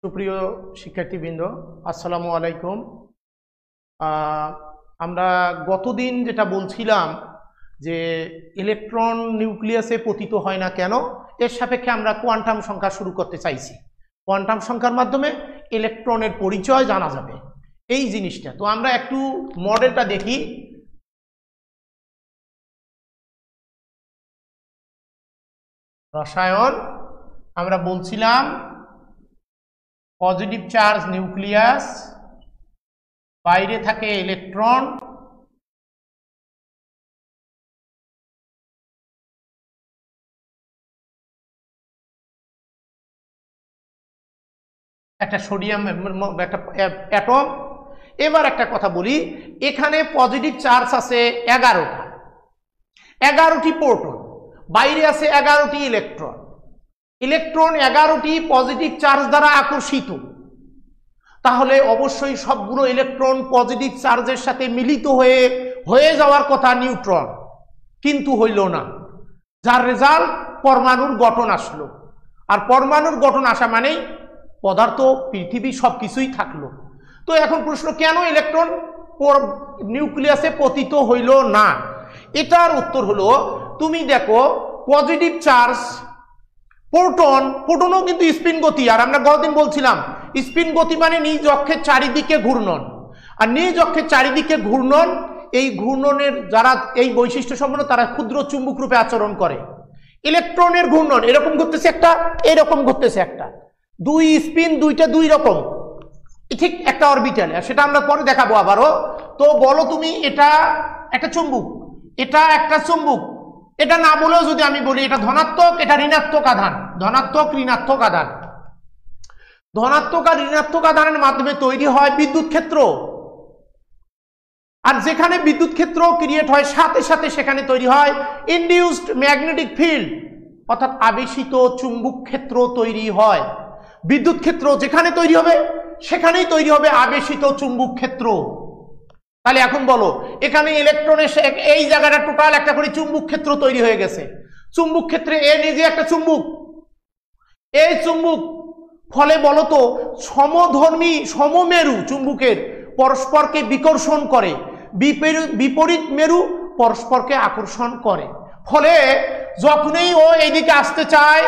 সুপ্রিয় শিক্ষার্থীবৃন্দ, আসসালামু আলাইকুম। আমরা গতদিন যেটা বলছিলাম যে ইলেকট্রন নিউক্লিয়াসে পতিত হয় না কেন, এর সাপেক্ষে আমরা কোয়ান্টাম সংখ্যা শুরু করতে চাইছি। কোয়ান্টাম সংখ্যার মাধ্যমে ইলেকট্রনের পরিচয় জানা যাবে, এই জিনিসটা। তো আমরা একটু মডেলটা দেখি। রসায়ন আমরা বলছিলাম পজিটিভ চার্জ নিউক্লিয়াস, বাইরে থাকে ইলেকট্রন, একটা সোডিয়াম একটা অ্যাটম। এবার একটা কথা বলি, এখানে পজিটিভ চার্জ আছে 11টি প্রোটন, বাইরে আছে 11টি ইলেকট্রন। ইলেকট্রন 11টি পজিটিভ চার্জ দ্বারা আকর্ষিত, তাহলে অবশ্যই সবগুলো ইলেকট্রন পজিটিভ চার্জের সাথে মিলিত হয়ে যাওয়ার কথা নিউট্রন, কিন্তু হইল না, যার রেজাল্ট পরমাণুর গঠন আসলো। আর পরমাণুর গঠন আসা মানেই পদার্থ, পৃথিবী সবকিছুই থাকলো। তো এখন প্রশ্ন, কেন ইলেকট্রন নিউক্লিয়াসে পতিত হইল না? এটার উত্তর হলো, তুমি দেখো পজিটিভ চার্জ প্রোটনও কিন্তু স্পিন গতি। আর আমরা গতদিন বলছিলাম স্পিন গতি মানে নিজ অক্ষের চারিদিকে ঘূর্ণন। আর নিজ অক্ষের চারিদিকে ঘূর্ণন, এই ঘূর্ণনের যারা এই বৈশিষ্ট্য সম্পন্ন তারা ক্ষুদ্র চুম্বক রূপে আচরণ করে। ইলেকট্রনের ঘূর্ণন এরকম ঘটতেছে একটা, এরকম ঘটতেছে একটা, দুই স্পিন, দুইটা দুই রকম, ঠিক একটা অরবিটালে। সেটা আমরা পরে দেখাবো আবারও। তো বলো তুমি, এটা একটা চুম্বক, এটা একটা চুম্বক, এটা না বলেও যদি আমি বলি এটা ধনাত্মক, এটা ঋণাত্মক আধান, ধনাত্মক ঋণাত্মক আধান। ধনাত্মক আর ঋণাত্মক আধানের মাধ্যমে তৈরি হয় বিদ্যুৎ ক্ষেত্র। আর যেখানে বিদ্যুৎ ক্ষেত্র ক্রিয়েট হয়, সাথে সাথে সেখানে তৈরি হয় ইনডিউসড ম্যাগনেটিক ফিল্ড, অর্থাৎ আবেশিত চুম্বক ক্ষেত্র তৈরি হয়। বিদ্যুৎ ক্ষেত্র যেখানে তৈরি হবে সেখানেই তৈরি হবে আবেশিত চুম্বক ক্ষেত্র। তাহলে এখন বলো, এখানে ইলেকট্রনের এই জায়গাটা টোটাল একটা করে চুম্বক ক্ষেত্র তৈরি হয়ে গেছে। চুম্বক ক্ষেত্রে এ নিজে একটা চুম্বক, এই চুম্বক, ফলে বলতো সমধর্মী সমমেরু চুম্বকের পরস্পরকে বিকর্ষণ করে, বিপরীত মেরু পরস্পরকে আকর্ষণ করে। ফলে যখনই ও এইদিকে আসতে চায়,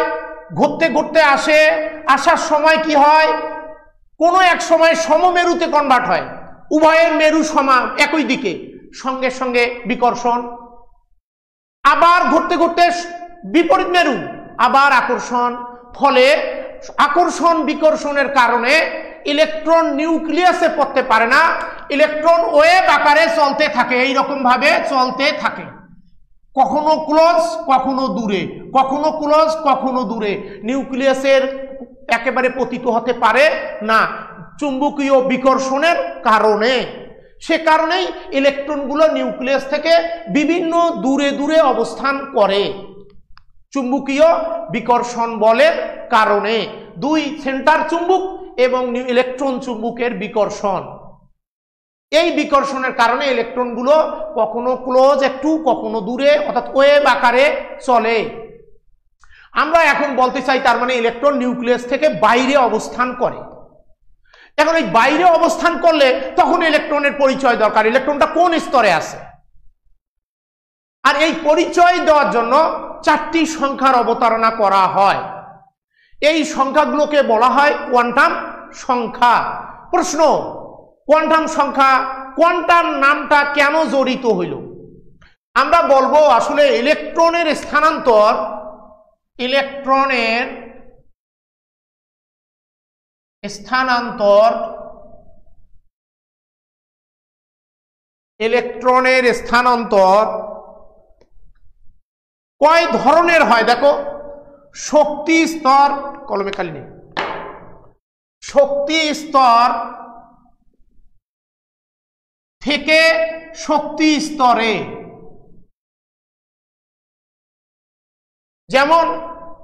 ঘুরতে ঘুরতে আসে, আসার সময় কি হয়, কোনো এক সময় সমমেরুতে কনভার্ট হয়, উভয়ের মেরু সমান একই দিকে, সঙ্গে সঙ্গে বিকর্ষণ, আবার ঘুরতে ঘুরতে বিপরীত মেরু, আবার আকর্ষণ। ফলে আকর্ষণ বিকর্ষণের কারণে ইলেকট্রন নিউক্লিয়াসে পড়তে পারে না, ইলেকট্রন ওয়েভ আকারে চলতে থাকে, এইরকম ভাবে চলতে থাকে, কখনো ক্লোজ কখনো দূরে, কখনো ক্লোজ কখনো দূরে। নিউক্লিয়াসের একেবারে পতিত হতে পারে না চুম্বকীয় বিকর্ষণের কারণে। সে কারণেই ইলেকট্রনগুলো নিউক্লিয়াস থেকে বিভিন্ন দূরে দূরে অবস্থান করে, চুম্বকীয় বিকর্ষণ বলের কারণে। দুই সেন্টার চুম্বক এবং ইলেকট্রন চুম্বকের বিকর্ষণ, এই বিকর্ষণের কারণে ইলেকট্রনগুলো কখনো ক্লোজ একটু, কখনো দূরে, অর্থাৎ ওয়েভ আকারে চলে। আমরা এখন বলতে চাই তার মানে ইলেকট্রন নিউক্লিয়াস থেকে বাইরে অবস্থান করে। এখন এই বাইরে অবস্থান করলে তখন ইলেকট্রনের পরিচয় দরকার, ইলেকট্রনটা কোন স্তরে আছে। আর এই পরিচয় দেওয়ার জন্য 4টি সংখ্যার অবতারণা করা হয়। এই সংখ্যাগুলোকে বলা হয় কোয়ান্টাম সংখ্যা। প্রশ্ন, কোয়ান্টাম সংখ্যা, কোয়ান্টাম নামটা কেন জড়িত হইল? আমরা বলবো আসলে ইলেকট্রনের স্থানান্তর, ইলেকট্রনের স্থানান্তর কয় ধরনের হয় দেখো। শক্তি স্তর, কলমে খালি নেই, শক্তি স্তর থেকে শক্তি স্তরে, যেমন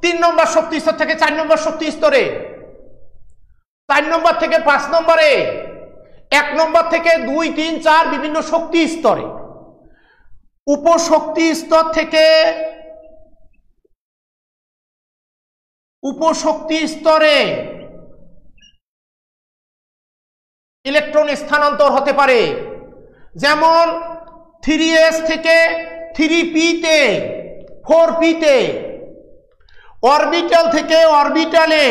3 নম্বর শক্তি স্তর থেকে 4 নম্বর শক্তি স্তরে, 4 নম্বর থেকে 5 নম্বরে, 1 নম্বর থেকে 2, 3, 4 বিভিন্ন শক্তি স্তরে, উপশক্তি স্তর থেকে উপশক্তি স্তরে, ইলেকট্রন স্থানান্তর হতে পারে, যেমন 3s থেকে 3p তে, 4p তে, অরবিটাল থেকে অরবিটালে,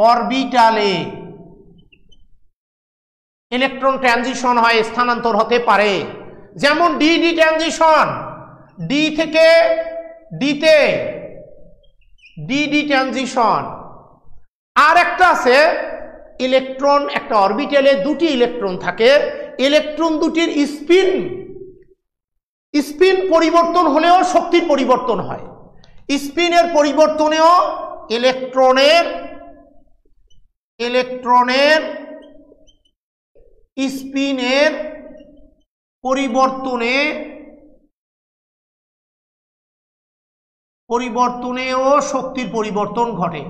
অরবিটালে ইলেকট্রন ট্রানজিশন হয়, স্থানান্তর হতে পারে। যেমন ডি ট্রানজিশন, ডি থেকে ডিতে, ডি ট্রানজিশন। আর একটা আছে ইলেকট্রন, একটা অরবিটালে দুটি ইলেকট্রন থাকে, ইলেকট্রন দুটির স্পিন পরিবর্তন হলেও শক্তির পরিবর্তন হয়। স্পিনের পরিবর্তনেও ইলেকট্রনের স্পিনের পরিবর্তনেও শক্তির পরিবর্তন ঘটে।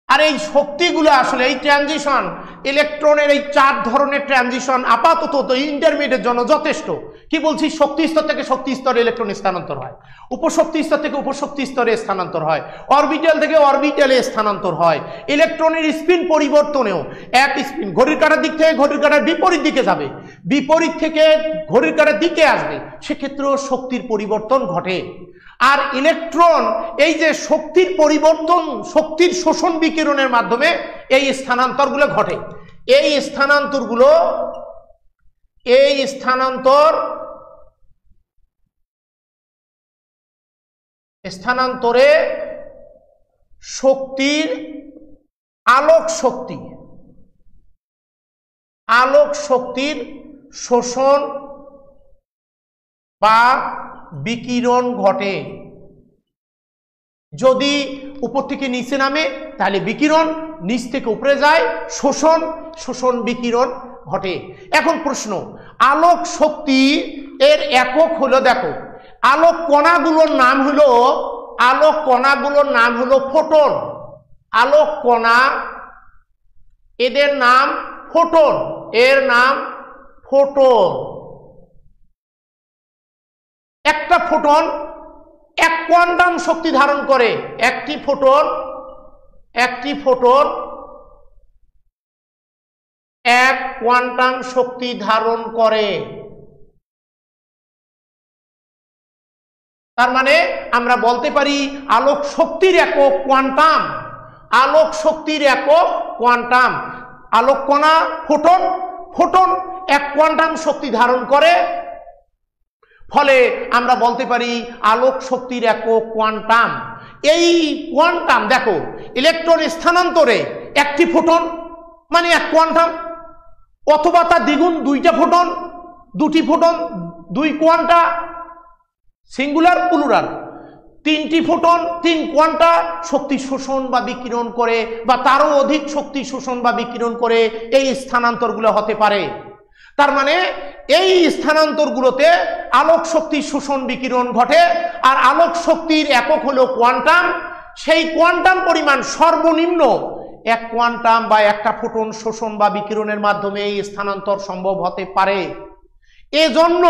আর এই শক্তিগুলো আসলে এই ট্রানজিশন, ইলেকট্রনের এই 4 ধরনের ট্রানজিশন আপাতত ইন্টারমিডিয়েটের জন্য যথেষ্ট। কি বলছি, শক্তি স্তর থেকে শক্তি স্তরে ইলেকট্রন স্থানান্তর হয়, উপশক্তি স্তর থেকে উপশক্তি স্তরে স্থানান্তর হয়, অরবিটাল থেকে অরবিটালে স্থানান্তর হয়। ইলেকট্রনের স্পিন পরিবর্তনেও এক স্পিন ঘড়ির কাঁটার দিক থেকে ঘড়ির কাঁটার বিপরীত দিকে যাবে, বিপরীত থেকে ঘড়ির কাঁটার দিকে আসবে, সেক্ষেত্রেও শক্তির পরিবর্তন ঘটে। আর ইলেকট্রন এই যে শক্তির পরিবর্তন, শক্তির শোষণ বিকিরণের মাধ্যমে এই স্থানান্তরগুলো ঘটে। এই স্থানান্তরে শক্তির আলোক শক্তির শোষণ বা বিকিরণ ঘটে। যদি উপর থেকে নিচে নামে তাহলে বিকিরণ, নিচ থেকে উপরে যায় শোষণ বিকিরণ ঘটে। এখন প্রশ্ন, আলোক শক্তি এর একক হলো, দেখো আলোক কণাগুলোর নাম হলো ফোটন। আলোক কণা, এদের নাম ফোটন, এর নাম ফোটন। একটা ফোটন 1 কোয়ান্টাম শক্তি ধারণ করে, একটি ফোটন 1 কোয়ান্টাম শক্তি ধারণ করে। তার মানে আমরা বলতে পারি আলোক শক্তির একক কোয়ান্টাম, আলোক শক্তির একক কোয়ান্টাম। আলোক কণা ফোটন 1 কোয়ান্টাম শক্তি ধারণ করে, ফলে আমরা বলতে পারি আলোক শক্তির একক কোয়ান্টাম। এই কোয়ান্টাম দেখো, ইলেকট্রন স্থানান্তরে একটি ফোটন মানে 1 কোয়ান্টাম, অথবা তার দ্বিগুণ 2টা ফোটন, 2টি ফোটন 2 কোয়ান্টা, সিঙ্গুলার প্লুরাল, 3টি ফোটন 3 কোয়ান্টা শক্তি শোষণ বা বিকিরণ করে, বা তারও অধিক শক্তি শোষণ বা বিকিরণ করে এই স্থানান্তরগুলো হতে পারে। তার মানে এই স্থানান্তরগুলোতে আলোক শক্তি শোষণ বিকিরণ ঘটে। আর আলোক শক্তির একক হলো কোয়ান্টাম। সেই কোয়ান্টাম পরিমাণ সর্বনিম্ন 1 কোয়ান্টাম বা একটা ফোটন শোষণ বা বিকিরণের মাধ্যমে এই স্থানান্তর সম্ভব হতে পারে। এজন্য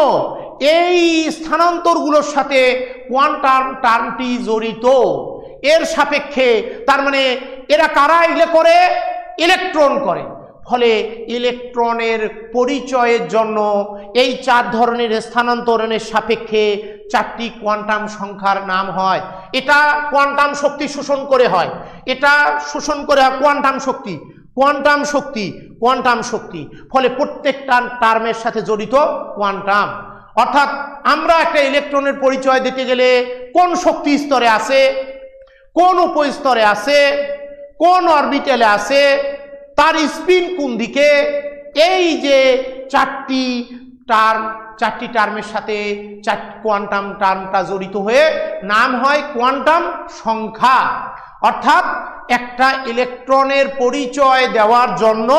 এই স্থানান্তরগুলোর সাথে কোয়ান্টাম টার্মটি জড়িত। এর সাপেক্ষে, তার মানে এরা কারা এগুলো করে? ইলেকট্রন করে। ফলে ইলেকট্রনের পরিচয়ের জন্য এই 4 ধরনের স্থানান্তরণের সাপেক্ষে 4টি কোয়ান্টাম সংখ্যার নাম হয়। এটা কোয়ান্টাম শক্তি শোষণ করে হয়, এটা শোষণ করে হয় কোয়ান্টাম শক্তি। ফলে প্রত্যেকটা টার্মের সাথে জড়িত কোয়ান্টাম। অর্থাৎ আমরা একটা ইলেকট্রনের পরিচয় দিতে গেলে কোন শক্তি স্তরে আছে, কোন উপস্তরে আছে, কোন অরবিটালে আছে, তার স্পিন কোন দিকে, এই যে 4টি টার্মের সাথে কোয়ান্টাম টার্মটা জড়িত হয়ে নাম হয় কোয়ান্টাম সংখ্যা। অর্থাৎ একটা ইলেকট্রনের পরিচয় দেওয়ার জন্য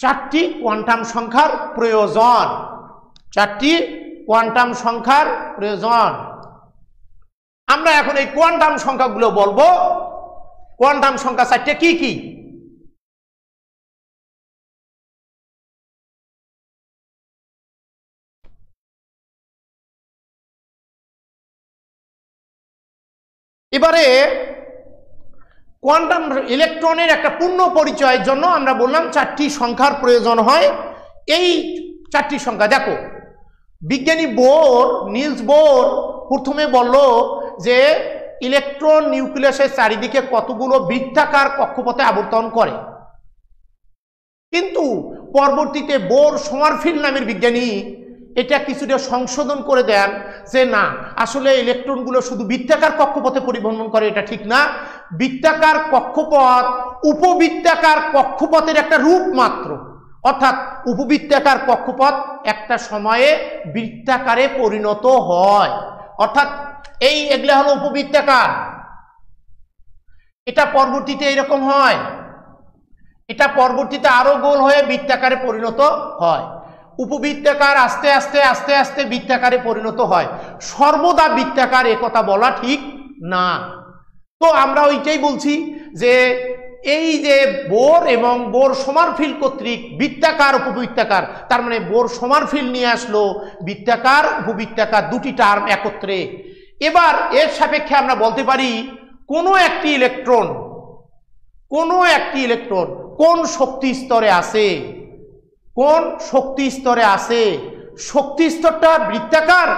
4টি কোয়ান্টাম সংখ্যার প্রয়োজন, 4টি কোয়ান্টাম সংখ্যার প্রয়োজন। আমরা এখন এই কোয়ান্টাম সংখ্যাগুলো বলবো। কোয়ান্টাম সংখ্যা 4টে কি কি? এবারে কোয়ান্টাম ইলেকট্রনের একটা পূর্ণ পরিচয়ের জন্য আমরা বললাম চারটি সংখ্যার প্রয়োজন হয়। এই চারটি সংখ্যা দেখো, বিজ্ঞানী নিলস বোর প্রথমে বলল যে ইলেকট্রন নিউক্লিয়াসের চারিদিকে কতগুলো বৃত্তাকার কক্ষপথে আবর্তন করে, কিন্তু পরবর্তীতে সোমারফিল্ড নামের বিজ্ঞানী এটা কিছুটা সংশোধন করে দেন যে না, আসলে ইলেকট্রনগুলো শুধু বৃত্তাকার কক্ষপথে পরিভ্রমণ করে, এটা ঠিক না। বৃত্তাকার কক্ষপথ উপবৃত্তাকার কক্ষপথের একটা রূপ মাত্র, অর্থাৎ উপবৃত্তাকার কক্ষপথ একটা সময়ে বৃত্তাকারে পরিণত হয়, অর্থাৎ এগুলা হলো উপবৃত্তাকার। এটা পরবর্তীতে এরকম হয়, এটা পরবর্তীতে আরো গোল হয়ে বৃত্তাকারে পরিণত হয়। উপবৃত্তাকার আস্তে আস্তে আস্তে আস্তে বৃত্তাকারে পরিণত হয়, সর্বদা বৃত্তাকার একথা বলা ঠিক না। তো আমরা ওইটাই বলছি যে এই যে বোর এবং সোমারফিল্ড কর্তৃক বৃত্তাকার উপবৃত্তাকার, তার মানে সোমারফিল্ড নিয়ে আসলো বৃত্তাকার উপবৃত্তাকার দুটি টার্ম একত্রে। এবার এর সাপেক্ষে আমরা বলতে পারি কোনো একটি ইলেকট্রন কোন শক্তি স্তরে আছে, কোন শক্তি স্তরে আছে, শক্তি স্তরটা বৃত্তাকার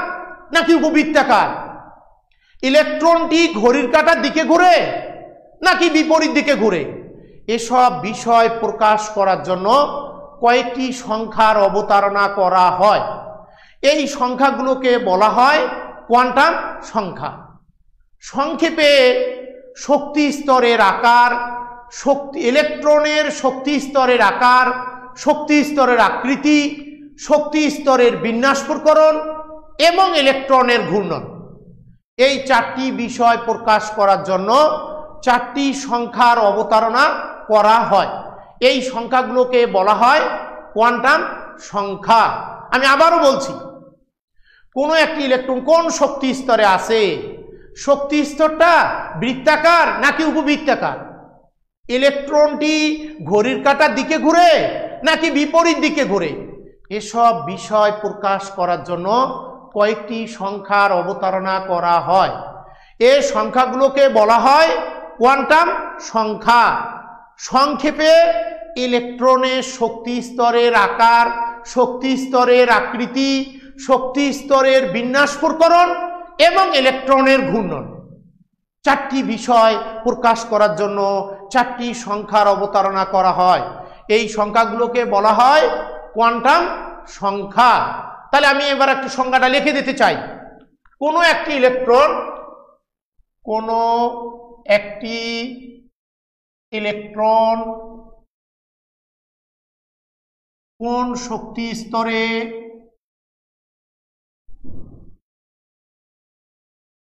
নাকি উপবৃত্তাকার, ইলেকট্রনটি ঘড়ির কাঁটার দিকে ঘুরে নাকি বিপরীত দিকে ঘুরে, এসব বিষয় প্রকাশ করার জন্য কয়েকটি সংখ্যার অবতারণা করা হয়। এই সংখ্যাগুলোকে বলা হয় কোয়ান্টাম সংখ্যা। সংক্ষেপে শক্তি স্তরের আকার, ইলেকট্রনের শক্তি স্তরের আকার, শক্তি স্তরের আকৃতি, শক্তি স্তরের বিন্যাস প্রকরণ এবং ইলেকট্রনের ঘূর্ণন, এই চারটি বিষয় প্রকাশ করার জন্য চারটি সংখ্যার অবতারণা করা হয়। এই সংখ্যাগুলোকে বলা হয় কোয়ান্টাম সংখ্যা। আমি আবারও বলছি, কোনো একটি ইলেকট্রন কোন শক্তি স্তরে আছে, শক্তি স্তরটা বৃত্তাকার নাকি উপবৃত্তাকার, ইলেকট্রনটি ঘড়ির কাঁটার দিকে ঘুরে নাকি বিপরীত দিকে ঘুরে, এসব বিষয় প্রকাশ করার জন্য কয়েকটি সংখ্যার অবতারণা করা হয়। এই সংখ্যাগুলোকে বলা হয় কোয়ান্টাম সংখ্যা। সংক্ষেপে ইলেকট্রনের শক্তি স্তরের আকার, শক্তি স্তরের আকৃতি, শক্তি স্তরের বিন্যাস প্রকরণ এবং ইলেকট্রনের ঘূর্ণন, চারটি বিষয় প্রকাশ করার জন্য চারটি সংখ্যার অবতারণা করা হয়। এই সংখ্যাগুলোকে বলা হয় কোয়ান্টাম সংখ্যা। তাহলে আমি এবার একটু সংজ্ঞাটা লিখে দিতে চাই। কোনো একটি ইলেকট্রন কোন শক্তি স্তরে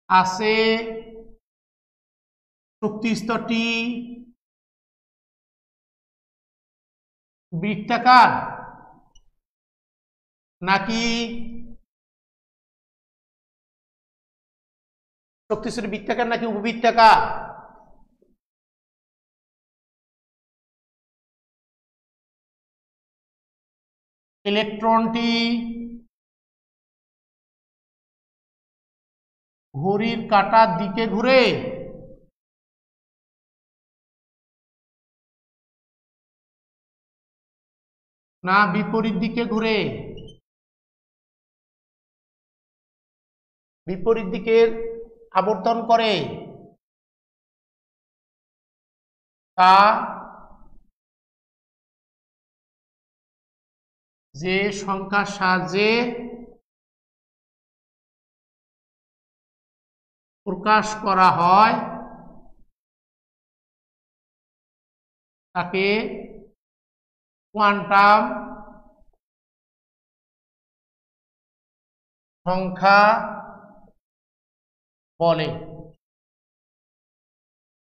আছে, শক্তি স্তরটি বৃত্তাকার নাকি শক্তি স্তর বৃত্তাকার নাকি উপবৃত্তাকার, ইলেকট্রনটি ঘড়ির কাঁটার দিকে ঘুরে না বিপরীত দিকে ঘুরে, বিপরীত দিকে আবর্তন করে, তা যে সংখ্যার সাহায্যে প্রকাশ করা হয় তাকে কোয়ান্টাম সংখ্যা বলে।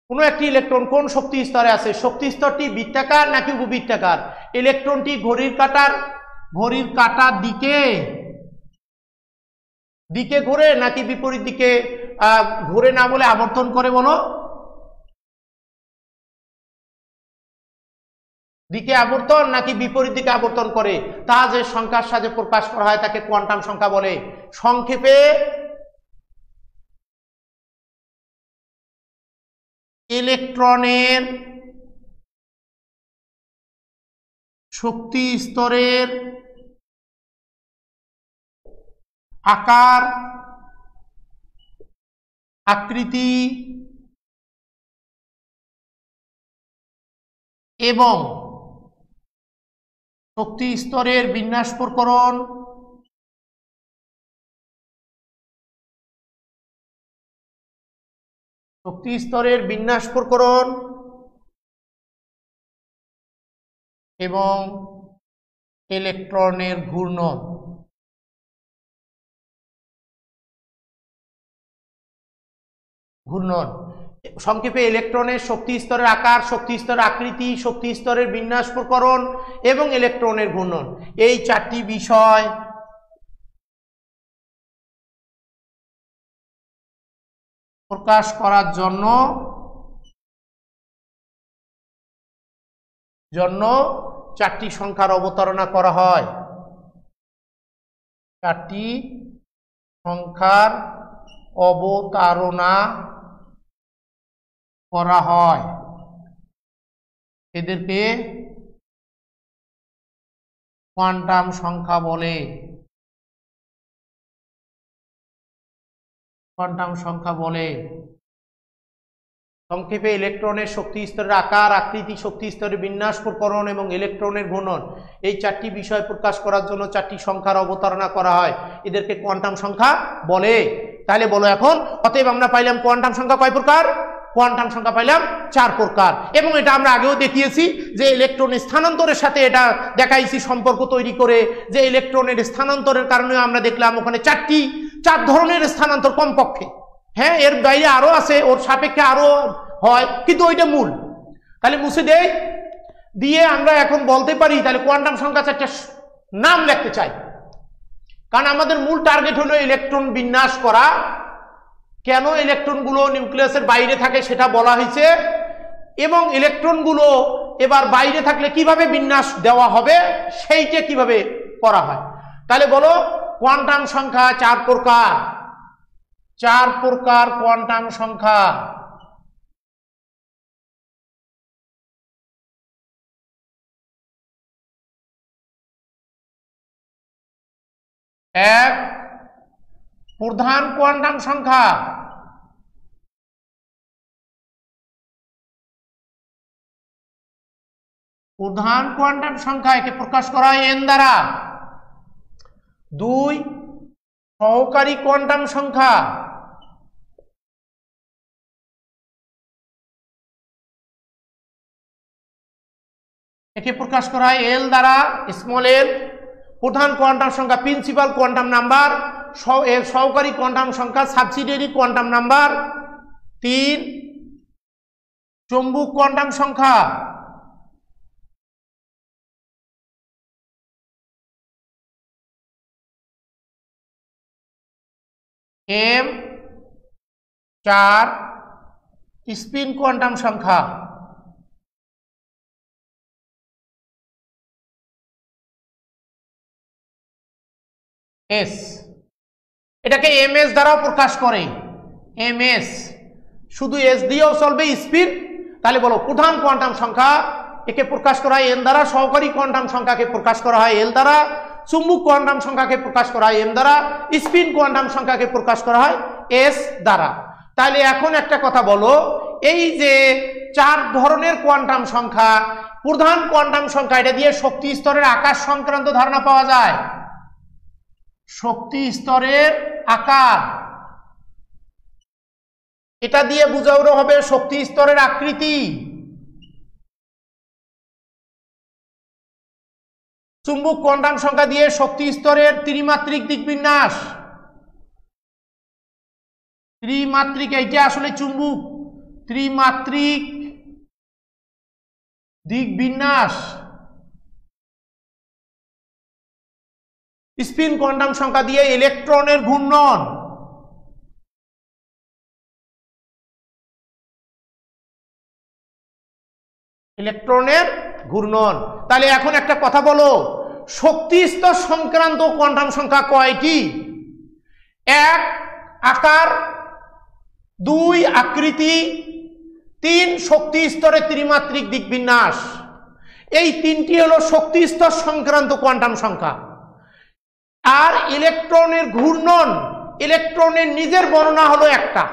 কোনো একটি ইলেকট্রন কোন শক্তি স্তরে আছে, শক্তি স্তরটি বৃত্তাকার নাকি উপবৃত্তাকার, ইলেকট্রনটি ঘড়ির কাঁটার দিকে ঘুরে নাকি বিপরীত দিকে ঘুরে না বলে আবর্তন করে, বলো দিকে আবর্তন নাকি বিপরীত দিকে আবর্তন করে, তা যে সংখ্যার সাথে প্রকাশ করা হয় তাকে কোয়ান্টাম সংখ্যা বলে। সংক্ষেপে ইলেকট্রনের শক্তি স্তরের আকার, আকৃতি এবং শক্তি স্তরের বিন্যাস প্রকরণ এবং ইলেকট্রনের ঘূর্ণন। সংক্ষেপে ইলেকট্রনের শক্তি স্তরের আকার, শক্তি স্তরের আকৃতি, শক্তি স্তরের বিন্যাস প্রকরণ এবং ইলেকট্রনের ঘূর্ণন, এই চারটি বিষয় প্রকাশ করার জন্য চারটি সংখ্যার অবতারণা করা হয়। চারটি সংখ্যার অবতারণা করা হয়, এদেরকে কোয়ান্টাম সংখ্যা বলে। সংক্ষেপে ইলেকট্রনের শক্তি স্তরের আকার, আকৃতি, শক্তি স্তরের বিন্যাস প্রকরণ এবং ইলেকট্রনের ঘূর্ণন, এই চারটি বিষয় প্রকাশ করার জন্য চারটি সংখ্যার অবতারণা করা হয়, এদেরকে কোয়ান্টাম সংখ্যা বলে। তাহলে বলো এখন, অতএব আমরা পাইলাম কোয়ান্টাম সংখ্যা কয় প্রকার? কোয়ান্টাম সংখ্যা পাইলাম 4 প্রকার। এবং এটা আমরা আগেও দেখিয়েছি যে ইলেকট্রনের স্থানান্তরের সাথে এটা দেখাইছি সম্পর্ক তৈরি করে, যে ইলেকট্রনের স্থানান্তরের কারণে আমরা দেখলাম ওখানে 4 ধরনের স্থানান্তর কমপক্ষে। হ্যাঁ, এর বাইরে আরো আছে, ওর সাপেক্ষে আরো হয়, কিন্তু ওইটা মূল। তাহলে মুছে দেই, দিয়ে আমরা এখন বলতে পারি তাহলে কোয়ান্টাম সংখ্যা 4টা নাম লিখতে চাই, কারণ আমাদের মূল টার্গেট হলো ইলেকট্রন বিন্যাস করা। কেন ইলেকট্রনগুলো নিউক্লিয়াসের বাইরে থাকে সেটা বলা হয়েছে, এবং ইলেকট্রনগুলো এবার বাইরে থাকলে কিভাবে বিন্যাস দেওয়া হবে সেইটা কিভাবে করা হয়। তাহলে বলো, কোয়ান্টাম সংখ্যা 4 প্রকার। 4 প্রকার কোয়ান্টাম সংখ্যা। এক, প্রধান কোয়ান্টাম সংখ্যা। প্রধান কোয়ান্টাম সংখ্যা, একে প্রকাশ করা হয় n দ্বারা। 2, সহকারী কোয়ান্টাম সংখ্যা। একে প্রকাশ করা হয় l দ্বারা, স্মল l। প্রধান কোয়ান্টাম সংখ্যা প্রিন্সিপাল কোয়ান্টাম নাম্বার, এর সহকারী কোয়ান্টাম সংখ্যা সাবসিডিয়ারি কোয়ান্টাম নাম্বার। 3, চৌম্বক কোয়ান্টাম সংখ্যা। m। 4, স্পিন কোয়ান্টাম সংখ্যা। s। এটাকে ms দ্বারাও প্রকাশ করে, ms। শুধু s দিয়েও চলবে, স্পিন। তাহলে বলো, প্রধান কোয়ান্টাম সংখ্যা একে প্রকাশ করা হয় n দ্বারা, সহকারী কোয়ান্টাম সংখ্যাকে প্রকাশ করা হয় l দ্বারা, চুম্বক কোয়ান্টাম সংখ্যাকে প্রকাশ করা হয় m দ্বারা, স্পিন কোয়ান্টাম সংখ্যাকে প্রকাশ করা হয় s দ্বারা। তাহলে এখন একটা কথা বলো, এই যে 4 ধরনের কোয়ান্টাম সংখ্যা, প্রধান কোয়ান্টাম সংখ্যা, এটা দিয়ে শক্তি স্তরের আকার সংক্রান্ত ধারণা পাওয়া যায়। শক্তি স্তরের আকার, এটা দিয়ে বোঝানো হবে শক্তি স্তরের আকৃতি। চুম্বক কোয়ান্টাম সংখ্যা দিয়ে শক্তি স্তরের ত্রিমাত্রিক দিকবিন্যাস। ত্রিমাত্রিক, এইটা আসলে চুম্বক, ত্রিমাত্রিক দিকবিন্যাস। স্পিন কোয়ান্টাম সংখ্যা দিয়ে ইলেকট্রনের ঘূর্ণন। তাহলে এখন একটা কথা বলো, শক্তি স্তর সংক্রান্ত কোয়ান্টাম সংখ্যা কয়টি? 1, আকার। 2, আকৃতি। 3 শক্তি স্তরে ত্রিমাত্রিক দিকবিন্যাস। এই তিনটি হলো শক্তি স্তর সংক্রান্ত কোয়ান্টাম সংখ্যা। আর ইলেকট্রনের ঘূর্ণন, ইলেকট্রনের নিজের বর্ণনা হলো একটা।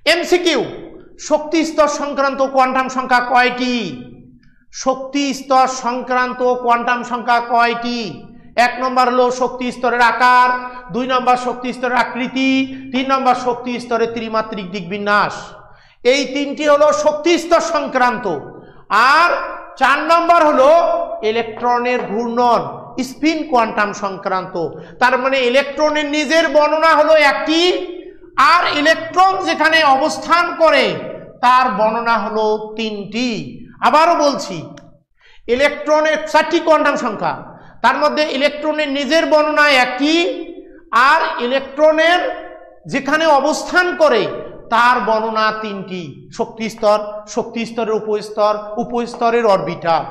এমসিকিউ, শক্তি স্তর সংক্রান্ত কোয়ান্টাম সংখ্যা কয়টি? শক্তি স্তর সংক্রান্ত কোয়ান্টাম সংখ্যা কয়টি? 1 নম্বর হলো শক্তি স্তরের আকার, 2 নম্বর শক্তি স্তরের আকৃতি, 3 নম্বর শক্তি স্তরের ত্রিমাত্রিক দিকবিন্যাস। এই তিনটি হলো শক্তি স্তর সংক্রান্ত। আর 4 নম্বর হলো ইলেকট্রনের ঘূর্ণন, স্পিন কোয়ান্টাম সংক্রান্ত। তার মানে ইলেকট্রনের নিজের বর্ণনা হলো একটি, আর ইলেকট্রন যেখানে অবস্থান করে তার বর্ণনা হলো 3টি। আবারও বলছি, ইলেকট্রনের 4টি কোয়ান্টাম সংখ্যা, তার মধ্যে ইলেকট্রনের নিজের বর্ণনা একটি, আর ইলেকট্রনের যেখানে অবস্থান করে তার বর্ণনা 3টি। শক্তি স্তর, শক্তি স্তরের উপস্তর, উপস্তরের অরবিটাল।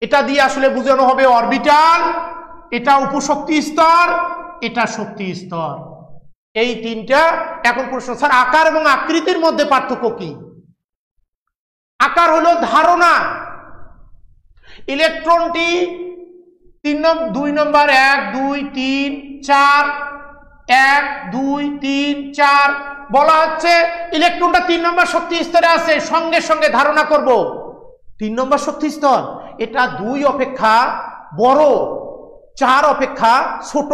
এটা দিয়ে আসলে বোঝানো হবে অরবিটাল, এটা উপশক্তি স্তর, এটা শক্তি স্তর। এই তিনটা। এখন প্রশ্ন, স্যার আকার এবং আকৃতির মধ্যে পার্থক্য কি? আকার হলো ধারণা। ইলেকট্রনটি 2 নম্বর 1 2 3 4, 1 2 3 4 বলা হচ্ছে ইলেকট্রনটা 3 নম্বর শক্তি স্তরে আছে, সঙ্গে সঙ্গে ধারণা করব 3 নম্বর শক্তি স্তর, এটা 2 অপেক্ষা বড়, 4 অপেক্ষা ছোট।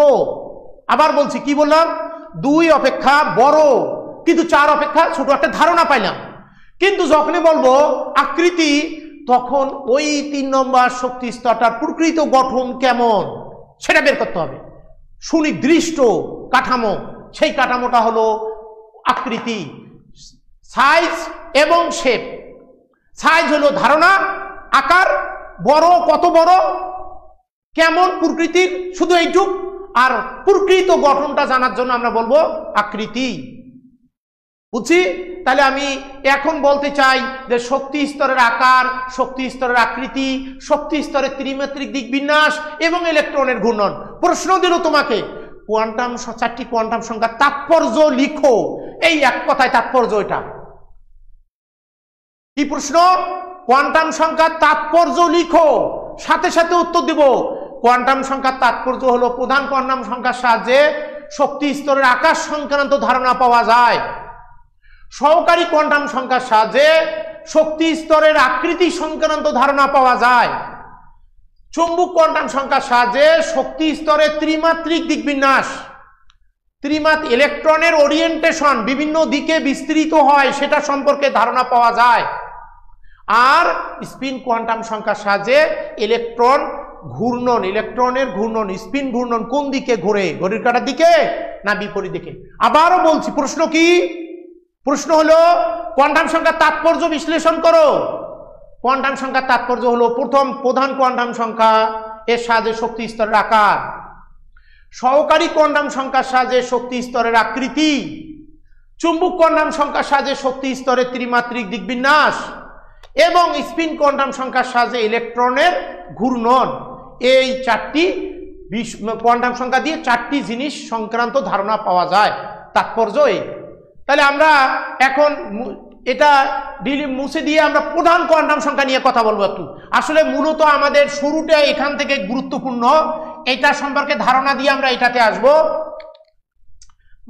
আবার বলছি, কি বললাম? 2 অপেক্ষা বড় কিন্তু 4 অপেক্ষা ছোট, একটা ধারণা পাইলাম। কিন্তু যখনই বলবো আকৃতি, তখন ওই 3 নম্বর শক্তি স্তরটার প্রকৃত গঠন কেমন সেটা বের করতে হবে। সুনির্দিষ্ট কাঠামো, সেই কাঠামোটা হলো আকৃতি। সাইজ এবং শেপ। সাইজ হলো ধারণা, আকার বড়, কত বড়, কেমন প্রকৃতির, শুধু এইটুক। আর প্রকৃত গঠনটা জানার জন্য আমরা বলবো আকৃতি। বুঝছি? তাহলে আমি এখন বলতে চাই যে শক্তি স্তরের আকার, শক্তি স্তরের আকৃতি, শক্তি স্তরের ত্রিমাত্রিক দিকবিন্যাস এবং ইলেকট্রনের ঘূর্ণন। প্রশ্ন দিল তোমাকে, কোয়ান্টাম 4টি কোয়ান্টাম সংখ্যার তাৎপর্য লিখো। এই এক কথায় তাৎপর্য এটা। কি প্রশ্ন? কোয়ান্টাম সংখ্যার তাৎপর্য লিখো, সাথে সাথে উত্তর দিব। কোয়ান্টাম সংখ্যার তাৎপর্য হলো প্রধান কোয়ান্টাম সংখ্যার সাহায্যে শক্তি স্তরের আকার সংক্রান্ত ধারণা পাওয়া যায়। সহকারী কোয়ান্টাম সংখ্যার সাহায্যে শক্তি স্তরের আকৃতি সংক্রান্ত ধারণা পাওয়া যায়। চুম্বক কোয়ান্টাম সংখ্যার সাহায্যে শক্তি স্তরের ত্রিমাত্রিক দিকবিন্যাস, ইলেকট্রনের ওরিয়েন্টেশন বিভিন্ন দিকে বিস্তৃত হয় সেটা সম্পর্কে ধারণা পাওয়া যায়। আর স্পিন কোয়ান্টাম সংখ্যার সাহায্যে ইলেকট্রন ঘূর্ণন, ইলেকট্রনের ঘূর্ণন, স্পিন ঘূর্ণন কোন দিকে ঘুরে, ঘড়ির কাঁটার দিকে না বিপরীত দিকে। আবারও বলছি, প্রশ্ন কি? প্রশ্ন হলো কোয়ান্টাম সংখ্যার তাৎপর্য বিশ্লেষণ করো। কোয়ান্টাম সংখ্যার তাৎপর্য হলো প্রধান কোয়ান্টাম সংখ্যা এর সাহায্যে শক্তি স্তরের আকার, সহকারী কোয়ান্টাম সংখ্যার সাহায্যে শক্তি স্তরের আকৃতি, চুম্বক কোয়ান্টাম সংখ্যার সাহায্যে শক্তি স্তরের ত্রিমাত্রিক দিকবিন্যাস এবং স্পিন কোয়ান্টাম সংখ্যার সাহায্যে ইলেকট্রনের ঘূর্ণন। এই 4টি কোয়ান্টাম সংখ্যা দিয়ে 4টি জিনিস সংক্রান্ত ধারণা পাওয়া যায়। তাৎপর্য এই। তাহলে আমরা এখন এটা মুছে দিয়ে আমরা প্রধান কোয়ান্টাম সংখ্যা নিয়ে কথা বলবো একটু। আসলে মূলত আমাদের শুরুটা এখান থেকে গুরুত্বপূর্ণ, এটা সম্পর্কে ধারণা দিয়ে আমরা এটাতে আসব।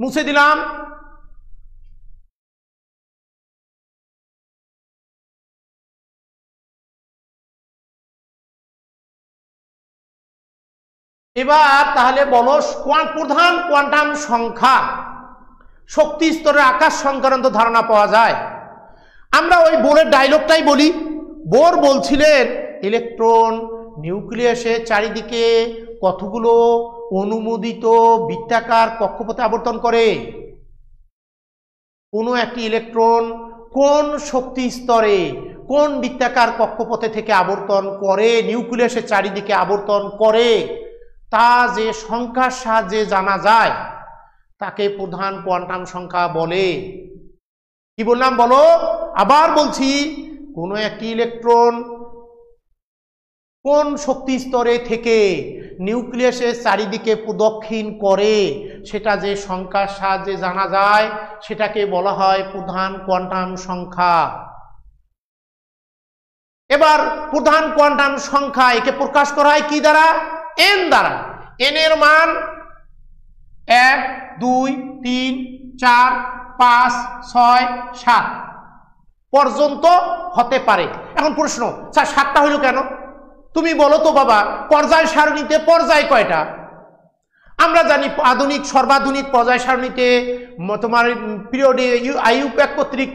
মুছে দিলাম। এবার তাহলে বলো, প্রধান কোয়ান্টাম সংখ্যা শক্তি স্তরের আকার সংক্রান্ত ধারণা পাওয়া যায়। আমরা ওই বোরের ডায়লগটাই বলি। বোর বলছিলেন ইলেকট্রন নিউক্লিয়াসের চারিদিকে কতগুলো অনুমোদিত বৃত্তাকার কক্ষপথে আবর্তন করে। কোনো একটি ইলেকট্রন কোন শক্তি স্তরে কোন বৃত্তাকার কক্ষপথে থেকে আবর্তন করে, নিউক্লিয়াসের চারিদিকে আবর্তন করে, তা যে সংখ্যার সাহায্যে জানা যায় তাকে প্রধান কোয়ান্টাম সংখ্যা বলে। কি বললাম বলো? আবার বলছি, কোনো একটি ইলেকট্রন কোন শক্তি স্তরে থেকে নিউক্লিয়াসের চারিদিকে প্রদক্ষিণ করে সেটা যে সংখ্যার সাহায্যে জানা যায় সেটাকে বলা হয় প্রধান কোয়ান্টাম সংখ্যা। এবার প্রধান কোয়ান্টাম সংখ্যা একে প্রকাশ করা হয় কি দ্বারা? এন দ্বারা। এন এর মান 1 2 3 4 5 6 7 পর্যন্ত হতে পারে। এখন প্রশ্ন, স্যার 7টা হইল কেন? তুমি বলো তো বাবা, পর্যায় সারণীতে পর্যায় কয়টা? আমরা জানি আধুনিক সর্বাধুনিক পর্যায় সারণীতে তোমার পিরিয়ডে আইইউপ্যাক কর্তৃক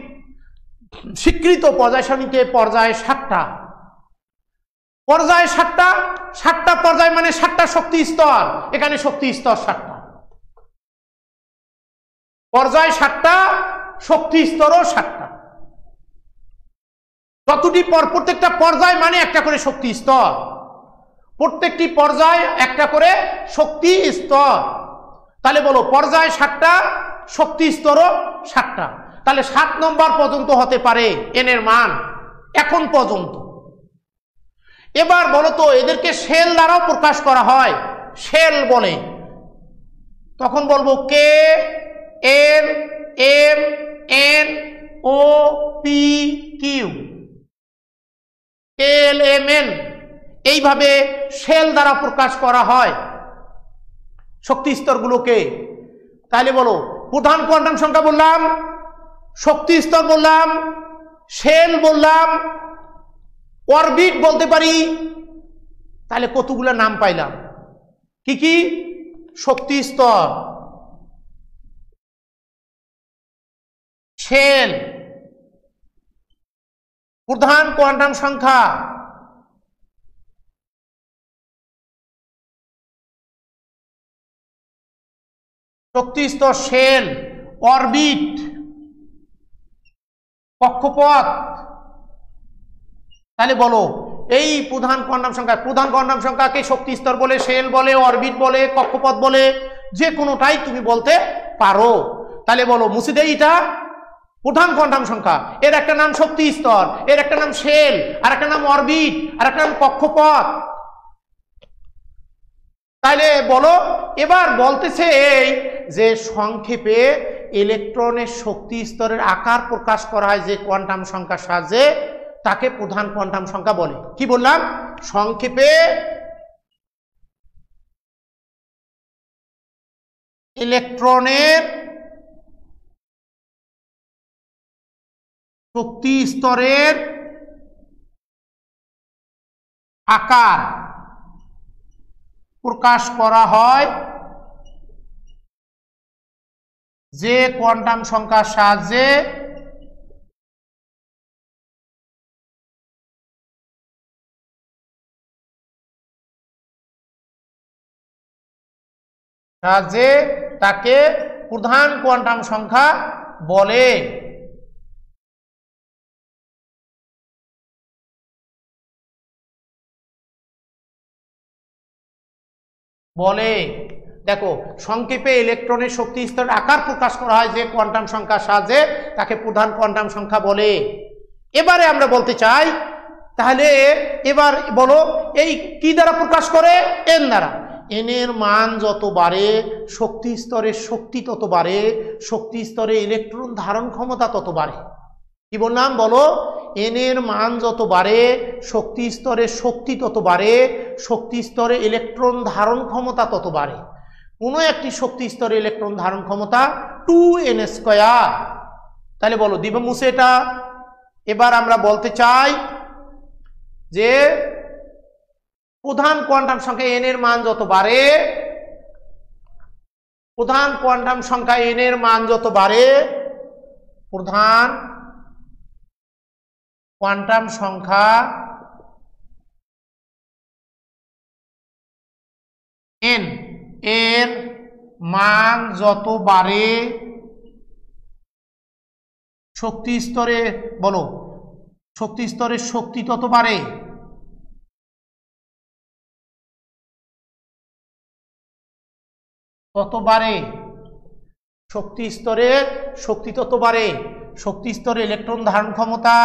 স্বীকৃত পর্যায় সারণীতে পর্যায় 7টা। পর্যায় 7টা, 7টা পর্যায় মানে 7টা শক্তি স্তর। এখানে শক্তি স্তর 7টা, পর্যায় 7টা, শক্তি স্তরও 7টা। যতটি প্রত্যেকটা পর্যায় মানে একটা করে শক্তি স্তর, প্রত্যেকটি পর্যায় একটা করে শক্তি স্তর। তাহলে বলো পর্যায় 7টা, শক্তি স্তরও 7টা। তাহলে 7 নম্বর পর্যন্ত হতে পারে এন এর মান এখন পর্যন্ত। এবার বলো তো এদেরকে শেল দ্বারাও প্রকাশ করা হয়, শেল বলে। তখন বলবো কে L M N O P Q, L M N, এইভাবে শেল দ্বারা প্রকাশ করা হয় শক্তি স্তরগুলোকে। তাহলে বলো প্রধান কোয়ান্টাম সংখ্যা বললাম, শক্তি স্তর বললাম, শেল বললাম, অরবিট বলতে পারি। তাহলে কতগুলো নাম পাইলাম? কি কি? শক্তি স্তর, শেল, প্রধান কোয়ান্টাম সংখ্যা, শক্তি স্তর, শেল, অরবিট, কক্ষপথ। তাহলে বলো এই প্রধান কোয়ান্টাম সংখ্যা, প্রধান কোয়ান্টাম সংখ্যাকে শক্তি স্তর বলে, শেল বলে, অরবিট বলে, কক্ষপথ বলে, যে কোনোটাই তুমি বলতে পারো। তাহলে বলো মুছে দেই, এটা প্রধান কোয়ান্টাম সংখ্যা, এর একটা নাম শক্তি স্তর, এর একটা নাম শেল, আর একটা নাম অরবিট, আর একটা নাম কক্ষপথ। তাহলে বলো এবার বলতেছে এই যে সংক্ষেপে ইলেকট্রনের শক্তি স্তরের আকার প্রকাশ করা হয় যে কোয়ান্টাম সংখ্যার সাহায্যে তাকে প্রধান কোয়ান্টাম সংখ্যা বলে। কি বললাম? সংক্ষেপে ইলেকট্রনের শক্তি স্তরের আকার প্রকাশ করা হয় যে কোয়ান্টাম সংখ্যার সাহায্যে তাকে প্রধান কোয়ান্টাম সংখ্যা বলে। দেখো সংক্ষেপে ইলেকট্রনের শক্তি স্তরের আকার প্রকাশ করা হয় যে কোয়ান্টাম সংখ্যার সাহায্যে তাকে প্রধান কোয়ান্টাম সংখ্যা বলে। এবারে আমরা বলতে চাই তাহলে এবার বলো এই কি দ্বারা প্রকাশ করে? এন দ্বারা। এন এর মান যত বাড়ে শক্তি স্তরের শক্তি তত বাড়ে, শক্তি স্তরে ইলেকট্রন ধারণ ক্ষমতা তত বাড়ে। কি বললাম বলো? এন এর মান যত বাড়ে শক্তি স্তরের শক্তি তত বাড়ে, শক্তি স্তরে ইলেকট্রন ধারণ ক্ষমতা তত বাড়ে। কোনো একটি শক্তি স্তরে ইলেকট্রন ধারণ ক্ষমতা 2n²। তাহলে বলো দিবে মুছে এটা। এবার আমরা বলতে চাই যে প্রধান কোয়ান্টাম সংখ্যা এন এর মান যত বাড়ে, প্রধান কোয়ান্টাম সংখ্যা এন এর মান যত বাড়ে, প্রধান কোয়ান্টাম সংখ্যা এন এর মান যত বাড়ে শক্তি স্তরে বলো শক্তি স্তরের শক্তি তত বাড়ে। তত বাড়ে শক্তি স্তরের শক্তি তত বাড়ে, শক্তি স্তরে ইলেকট্রন ধারণ ক্ষমতা,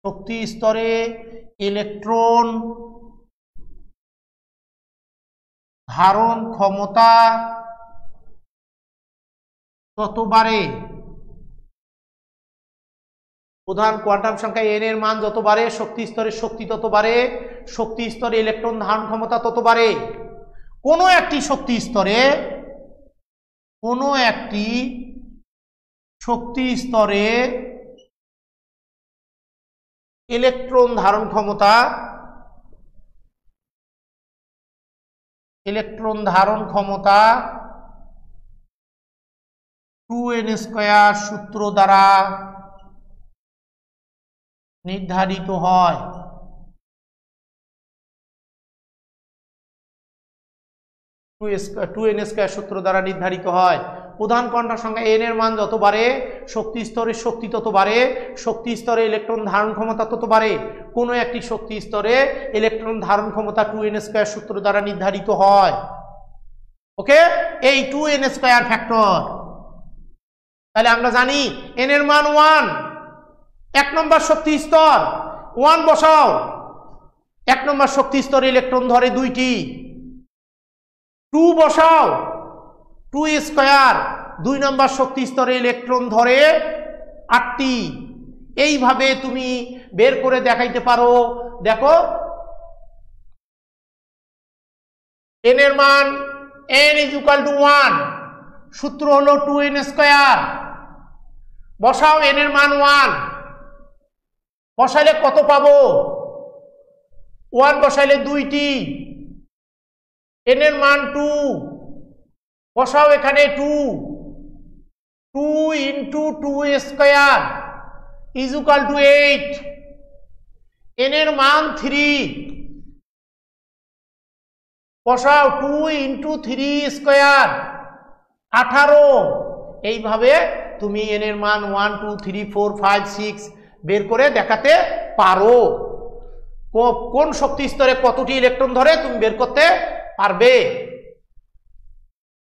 শক্তি স্তরে ইলেকট্রন ধারণ ক্ষমতা তত বাড়ে, প্রধান কোয়ান্টাম সংখ্যা n এর মান যত বাড়ে শক্তি স্তরের শক্তি তত বাড়ে, শক্তি স্তরে ইলেকট্রন ধারণ ক্ষমতা তত বাড়ে। কোনো একটি শক্তি স্তরে ইলেকট্রন ধারণ ক্ষমতা 2n² সূত্র দ্বারা নির্ধারিত হয়। 2n² সূত্র দ্বারা নির্ধারিত হয়। প্রধান কোয়ান্টাম সংখ্যা n এর মান যত বাড়ে শক্তি স্তরের শক্তি তত বাড়ে, শক্তি স্তরে ইলেকট্রন ধারণ ক্ষমতা তত বাড়ে। কোনো একটি শক্তি স্তরে ইলেকট্রন ধারণ ক্ষমতা 2n² সূত্র দ্বারা নির্ধারিত হয়। ওকে, এই 2n² ফ্যাক্টর। তাহলে আমরা জানি n এর মান 1, 1 নম্বর শক্তি স্তর 1 বসাও, 1 নম্বর শক্তি স্তরে ইলেকট্রন ধরে 2টি। 2 বসাও, 2² 2 নম্বর শক্তি স্তরে ইলেকট্রন ধরে 8টি। এইভাবে তুমি বের করে দেখাইতে পারো। দেখো n এর মান n = 1, সূত্র হলো 2n²। বসাও n এর মান 1, বসাইলে কত পাবো? 1 বসাইলে 2টি, n এর মান 2, বসাও এখানে 2 × 2² = 8, n এর মান 3, বসাও 2 × 3² 18। এইভাবে তুমি n এর মান 1 2 3 4 5 6 বের করে দেখাতে পারো। কোন শক্তি স্তরে কতটি ইলেকট্রন ধরে তুমি বের করতে পারবে।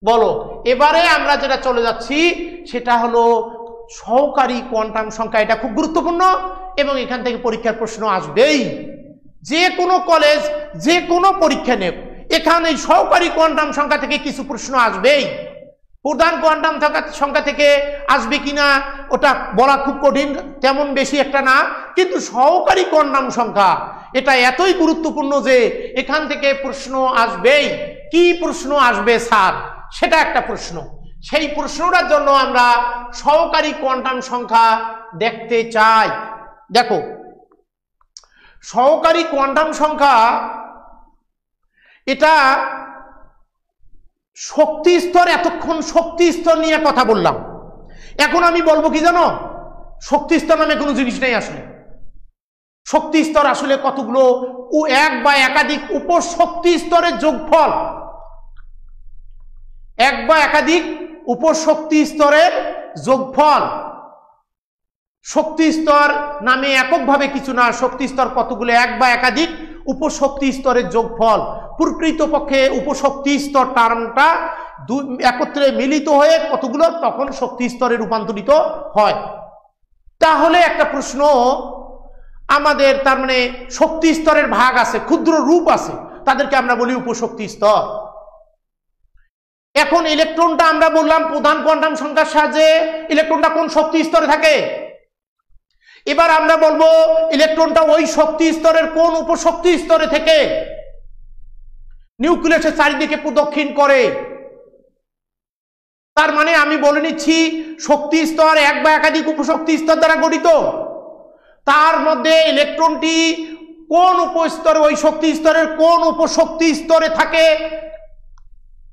বলো, এবারে আমরা যেটা চলে যাচ্ছি সেটা হলো সহকারী কোয়ান্টাম সংখ্যা। এটা খুব গুরুত্বপূর্ণ এবং এখান থেকে পরীক্ষার প্রশ্ন আসবেই। যে কোনো কলেজ যে কোনো পরীক্ষা নেব, এখানে সহকারী কোয়ান্টাম সংখ্যা থেকে কিছু প্রশ্ন আসবেই। প্রধান কোয়ান্টাম সংখ্যা থেকে আসবে কিনা ওটা বলা খুব কঠিন, তেমন বেশি একটা না, কিন্তু সহকারী কোয়ান্টাম সংখ্যা এটা এতই গুরুত্বপূর্ণ যে এখান থেকে প্রশ্ন আসবেই। কি প্রশ্ন আসবে স্যার, সেটা একটা প্রশ্ন। সেই প্রশ্নটার জন্য আমরা সহকারী কোয়ান্টাম সংখ্যা দেখতে চাই। দেখো, সহকারী কোয়ান্টাম সংখ্যা এটা শক্তি স্তর, এতক্ষণ শক্তি স্তর নিয়ে কথা বললাম। এখন আমি বলবো কি জানো, শক্তি স্তর নামে কোনো জিনিস নেই আসলে। শক্তি স্তর আসলে কতগুলো এক বা একাধিক উপশক্তি স্তরের যোগফল, এক বা একাধিক উপশক্তি স্তরের যোগফল। শক্তি স্তর নামে এককভাবে কিছু না, শক্তি স্তর কতগুলো এক বা একাধিক উপশক্তি স্তরের যোগফল। প্রকৃতপক্ষে উপশক্তি স্তর টার্মটা একত্রে মিলিত হয়ে কতগুলো তখন শক্তি স্তরে রূপান্তরিত হয়। তাহলে একটা প্রশ্ন আমাদের, তার মানে শক্তি স্তরের ভাগ আছে, ক্ষুদ্র রূপ আছে, তাদেরকে আমরা বলি উপশক্তি স্তর। এখন ইলেকট্রনটা আমরা বললাম প্রধান কোয়ান্টাম সংখ্যার সাহায্যে ইলেকট্রনটা কোন শক্তি স্তরে থাকে। এবার আমরা বলবো ইলেকট্রনটা ওই শক্তি স্তরের কোন উপশক্তি স্তরে থেকে নিউক্লিয়াসের চারিদিকে প্রদক্ষিণ করে। তার মানে আমি বলে নিচ্ছি শক্তি স্তর এক বা একাধিক উপশক্তি স্তর দ্বারা গঠিত। তার মধ্যে ইলেকট্রনটি কোন উপস্তরে, ওই শক্তি স্তরের কোন উপশক্তি স্তরে থাকে,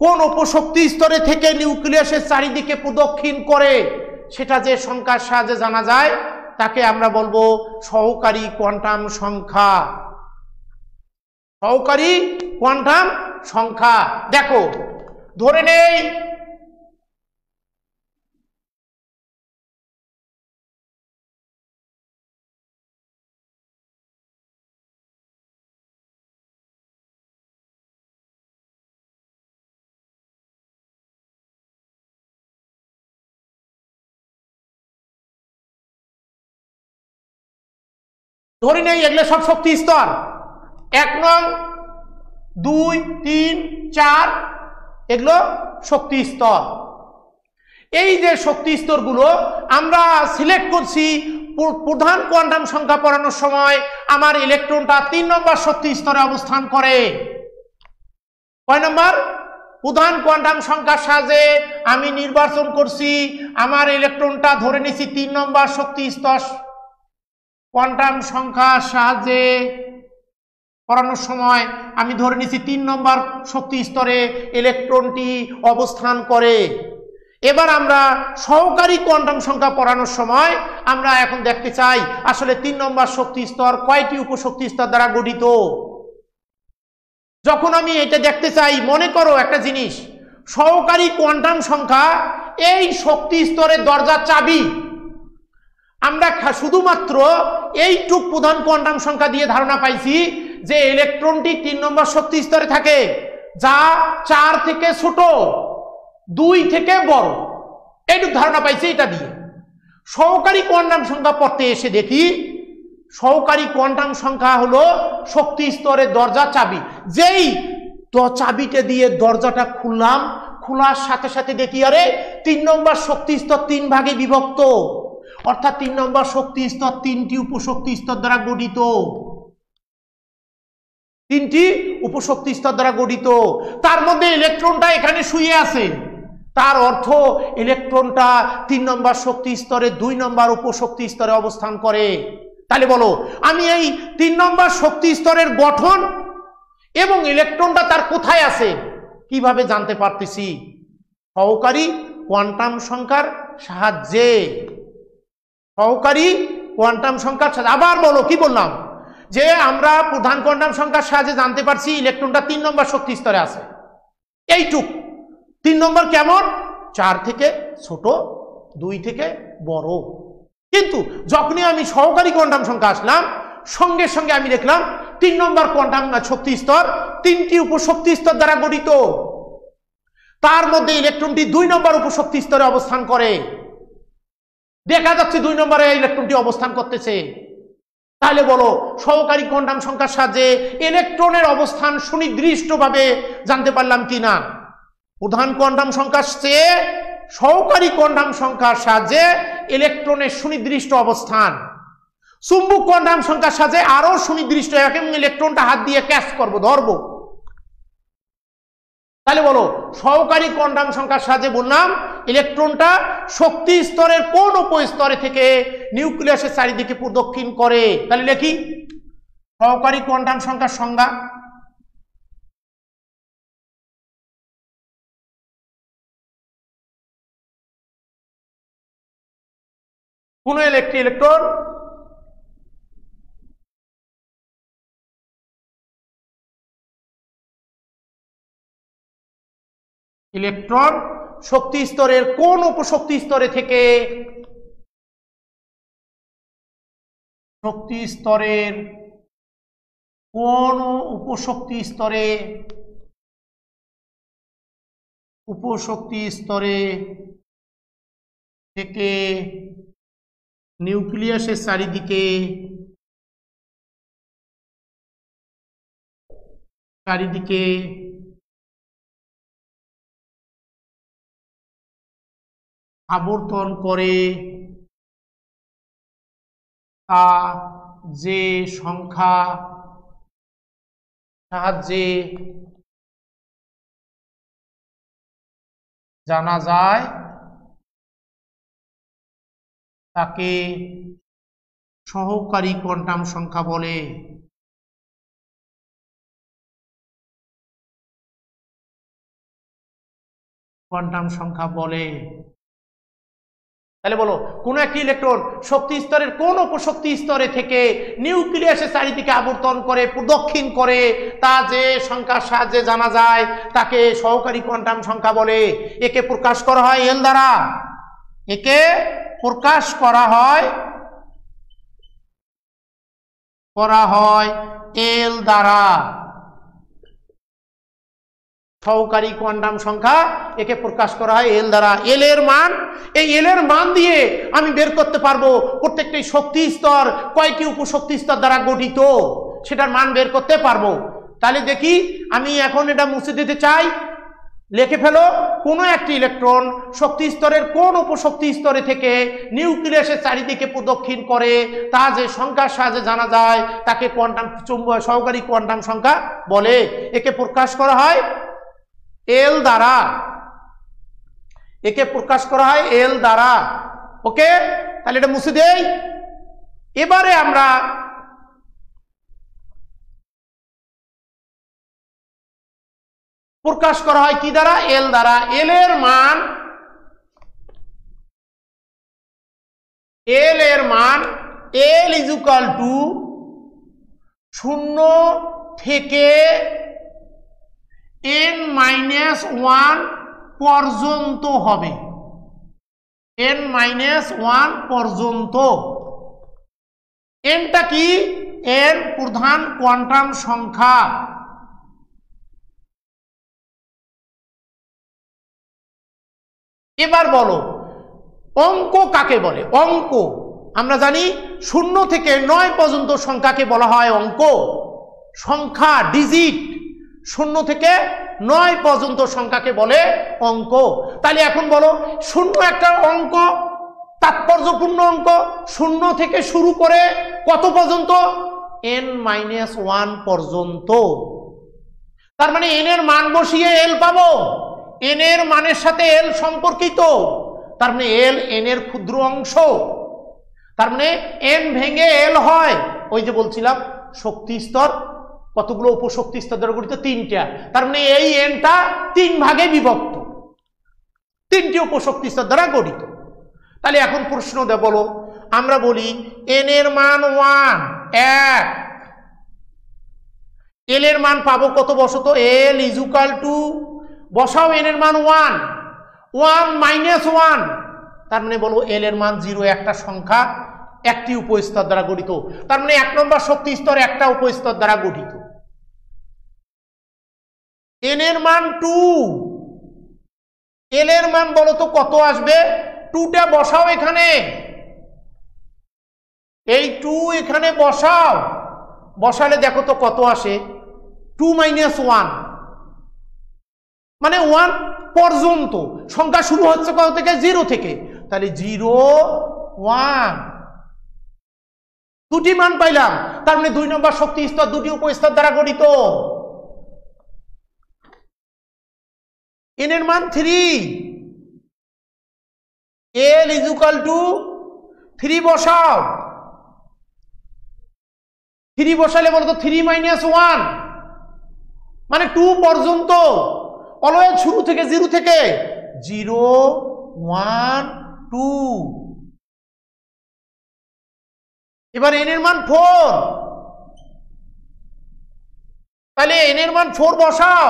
কোন উপশক্তি স্তরে থেকে নিউক্লিয়াসের চারিদিকে প্রদক্ষিণ করে, সেটা যে সংখ্যার সাহায্যে জানা যায় তাকে আমরা বলবো সহকারী কোয়ান্টাম সংখ্যা। সহকারী কোয়ান্টাম সংখ্যা। দেখো, ধরে নেই এগুলো সব শক্তি স্তর। 1 নং 2 3 4 এগুলো শক্তি স্তর। এই যে শক্তি স্তরগুলো আমরা সিলেক্ট করছি প্রধান কোয়ান্টাম সংখ্যা পড়ানোর সময় আমার ইলেকট্রনটা 3 নম্বর শক্তি স্তরে অবস্থান করে। কয় নম্বর? প্রধান কোয়ান্টাম সংখ্যার সাহায্যে আমি নির্বাচন করছি আমার ইলেকট্রনটা ধরে নিছি 3 নম্বর শক্তি স্তর। কোয়ান্টাম সংখ্যার সাহায্যে পড়ানোর সময় আমি ধরে নিছি 3 নম্বর শক্তি স্তরে ইলেকট্রনটি অবস্থান করে। এবার আমরা সহকারী কোয়ান্টাম সংখ্যা পড়ানোর সময় আমরা এখন দেখতে চাই আসলে 3 নম্বর শক্তি স্তর কয়টি উপশক্তি স্তর দ্বারা গঠিত। যখন আমি এটা দেখতে চাই, মনে করো একটা জিনিস, সহকারী কোয়ান্টাম সংখ্যা এই শক্তি স্তরের দরজার চাবি। আমরা শুধুমাত্র এইটুক প্রধান কোয়ান্টাম সংখ্যা দিয়ে ধারণা পাইছি যে ইলেকট্রনটি 3 নম্বর শক্তি স্তরে থাকে, যা 4 থেকে ছোট, 2 থেকে বড়, এইটুক ধারণা পাইছি এটা দিয়ে। সহকারী কোয়ান্টাম সংখ্যা পড়তে এসে দেখি সহকারী কোয়ান্টাম সংখ্যা হলো শক্তি স্তরের দরজা চাবি। যেই চাবিটা দিয়ে দরজাটা খুললাম, খোলার সাথে সাথে দেখি আরে 3 নম্বর শক্তি স্তর 3 ভাগে বিভক্ত, অর্থাৎ 3 নম্বর শক্তি স্তর 3টি উপশক্তি স্তর দ্বারা গঠিত। 3টি উপশক্তি স্তর দ্বারা গঠিত। তার মধ্যে ইলেকট্রনটা এখানে শুয়ে আছে, তার অর্থ ইলেকট্রনটা 3 নম্বর শক্তি স্তরে 2 নম্বর উপশক্তি স্তরে অবস্থান করে। তাহলে বলো আমি এই 3 নম্বর শক্তি স্তরের গঠন এবং ইলেকট্রনটা তার কোথায় আছে কিভাবে জানতে পারতেছি? সহকারী কোয়ান্টাম সংখ্যার সাহায্যে। সহকারী কোয়ান্টাম সংখ্যার সাহায্যে। আবার বলো, কি বললাম? যে আমরা প্রধান কোয়ান্টাম সংখ্যার সাহায্যে জানতে পারছি ইলেকট্রনটা 3 নম্বর শক্তি স্তরে আছে। এইটুক 3 নম্বর কেমন? 4 থেকে ছোট, 2 থেকে বড়। কিন্তু যখনই আমি সহকারী কোয়ান্টাম সংখ্যা আসলাম, সঙ্গে সঙ্গে আমি দেখলাম 3 নম্বর কোয়ান্টাম শক্তি স্তর 3টি উপশক্তি স্তর দ্বারা গঠিত। তার মধ্যে ইলেকট্রনটি 2 নম্বর উপশক্তি স্তরে অবস্থান করে। দেখা যাচ্ছে 2 নম্বরে ইলেকট্রনটি অবস্থান করতেছে। তাহলে বলো সহকারী কোয়ান্টাম সংখ্যার সাহায্যে ইলেকট্রনের অবস্থান সুনির্দিষ্টভাবে জানতে পারলাম কিনা? প্রধান কোয়ান্টাম সংখ্যার চেয়ে সহকারী কোয়ান্টাম সংখ্যার সাহায্যে ইলেকট্রনের সুনির্দিষ্ট অবস্থান। চুম্বক কোয়ান্টাম সংখ্যার সাহায্যে আরো সুনির্দিষ্ট, এবং ইলেকট্রনটা হাত দিয়ে ক্যাচ করব, ধরবো। তাহলে বলো সহকারী কোয়ান্টাম সংখ্যার সাহায্যে বললাম ইলেকট্রনটা শক্তি স্তরের কোন উপস্তরে থেকে নিউক্লিয়াসের চারিদিকে প্রদক্ষিণ করে। তাহলে লিখি সহকারী কোয়ান্টাম সংখ্যার সংজ্ঞা। কোন একটি ইলেকট্রন শক্তি স্তরের কোন উপশক্তি স্তরে থেকে শক্তি স্তরের কোন উপশক্তি স্তরে থেকে নিউক্লিয়াসের চারিদিকে আবর্তন করে তা যে সংখ্যা সাহায্যে জানা যায় তাকে সহকারী কোয়ান্টাম সংখ্যা বলে। তাহলে বলো কোন একটি ইলেকট্রন শক্তি স্তরের কোন উপশক্তি স্তরে থেকে নিউক্লিয়াসের চারিদিকে আবর্তন করে প্রদক্ষিণ করে তা যে সংখ্যার সাহায্যে জানা যায় তাকে সহকারী কোয়ান্টাম সংখ্যা বলে। একে প্রকাশ করা হয় এল দ্বারা। একে প্রকাশ করা হয় এল দ্বারা। সহকারী কোয়ান্টাম সংখ্যা একে প্রকাশ করা হয় এল দ্বারা। এল এর মান, এই এল এর মান দিয়ে আমি বের করতে পারবো প্রত্যেকটি শক্তি স্তর কয়টি উপশক্তি স্তর দ্বারা গঠিত, সেটার মান বের করতে পারবো। তাহলে দেখি আমি এখন এটা মুছে দিতে চাই, লিখে ফেলো কোনো একটি ইলেকট্রন শক্তি স্তরের কোন উপশক্তি স্তরে থেকে নিউক্লিয়াসের চারিদিকে প্রদক্ষিণ করে তা যে সংখ্যার সাহায্যে জানা যায় তাকে কোয়ান্টাম সহকারী কোয়ান্টাম সংখ্যা বলে। একে প্রকাশ করা হয় এল দ্বারা, একে প্রকাশ করা হয় এল দ্বারা। ওকে, তাহলে এটা মুছে দেই। এবারে আমরা প্রকাশ করা হয় কি দ্বারা? এল দ্বারা। এল এর মান, এল এর মান এল ইজ ইকুয়াল টু 0 থেকে n-1 পর্যন্ত হবে, n-1 পর্যন্ত। এনটা কি? এর প্রধান কোয়ান্টাম সংখ্যা। এবার বলো অঙ্ক কাকে বলে? অঙ্ক আমরা জানি 0 থেকে 9 পর্যন্ত সংখ্যাকে বলা হয় অঙ্ক। সংখ্যা ডিজিট 0 থেকে 9 পর্যন্ত সংখ্যাকে বলে অঙ্ক। তাহলে এখন বলো 0 একটা অঙ্ক, তাৎপর্যপূর্ণ অঙ্ক। 0 থেকে শুরু করে কত পর্যন্ত? n-1 পর্যন্ত। তার মানে n এর মান বসিয়ে এল পাবো, n এর মানের সাথে এল সম্পর্কিত, তার মানে এল n এর ক্ষুদ্র অংশ। তার মানে n ভেঙে এল হয়। ওই যে বলছিলাম শক্তি স্তর কতগুলো উপশক্তি স্তর দ্বারা গঠিত? 3টা। তার মানে এই এনটা 3 ভাগে বিভক্ত, 3টি উপশক্তি স্তর দ্বারা গঠিত। তাহলে এখন প্রশ্ন দে, বলো আমরা বলি n এর মান 1, এল এর মান পাবো কত? বসতো এল ইজ ইকুয়াল টু, বসাও n এর মান 1, 1 - 1, তার মানে বলো এল এর মান 0, একটা সংখ্যা একটি উপস্তর দ্বারা গঠিত। তার মানে 1 নম্বর শক্তি স্তর একটা উপস্তর দ্বারা গঠিত। n এর মান 2, এল এর মান বলো তো কত আসবে? 2টা বসাও এখানে, এই 2 এখানে বসাও, বসালে দেখো তো কত আসে? 2 - 1 মানে 1 পর্যন্ত। সংখ্যা শুরু হচ্ছে কত থেকে? 0 থেকে। তাহলে 0, 1, 2টি মান পাইলাম। তার মানে 2 নম্বর শক্তি স্তর 2টি উপস্তর দ্বারা গঠিত। n এর মান 3, l ইজ ইকুয়াল টু 3 বসাও, 3 বসালে বলতো 3 - 1 মানে 2 পর্যন্ত। অলওয়েজ শুরু থেকে 0 থেকে 0, 1, 2। এবার n এর মান 4, তাহলে n এর মান 4 বসাও,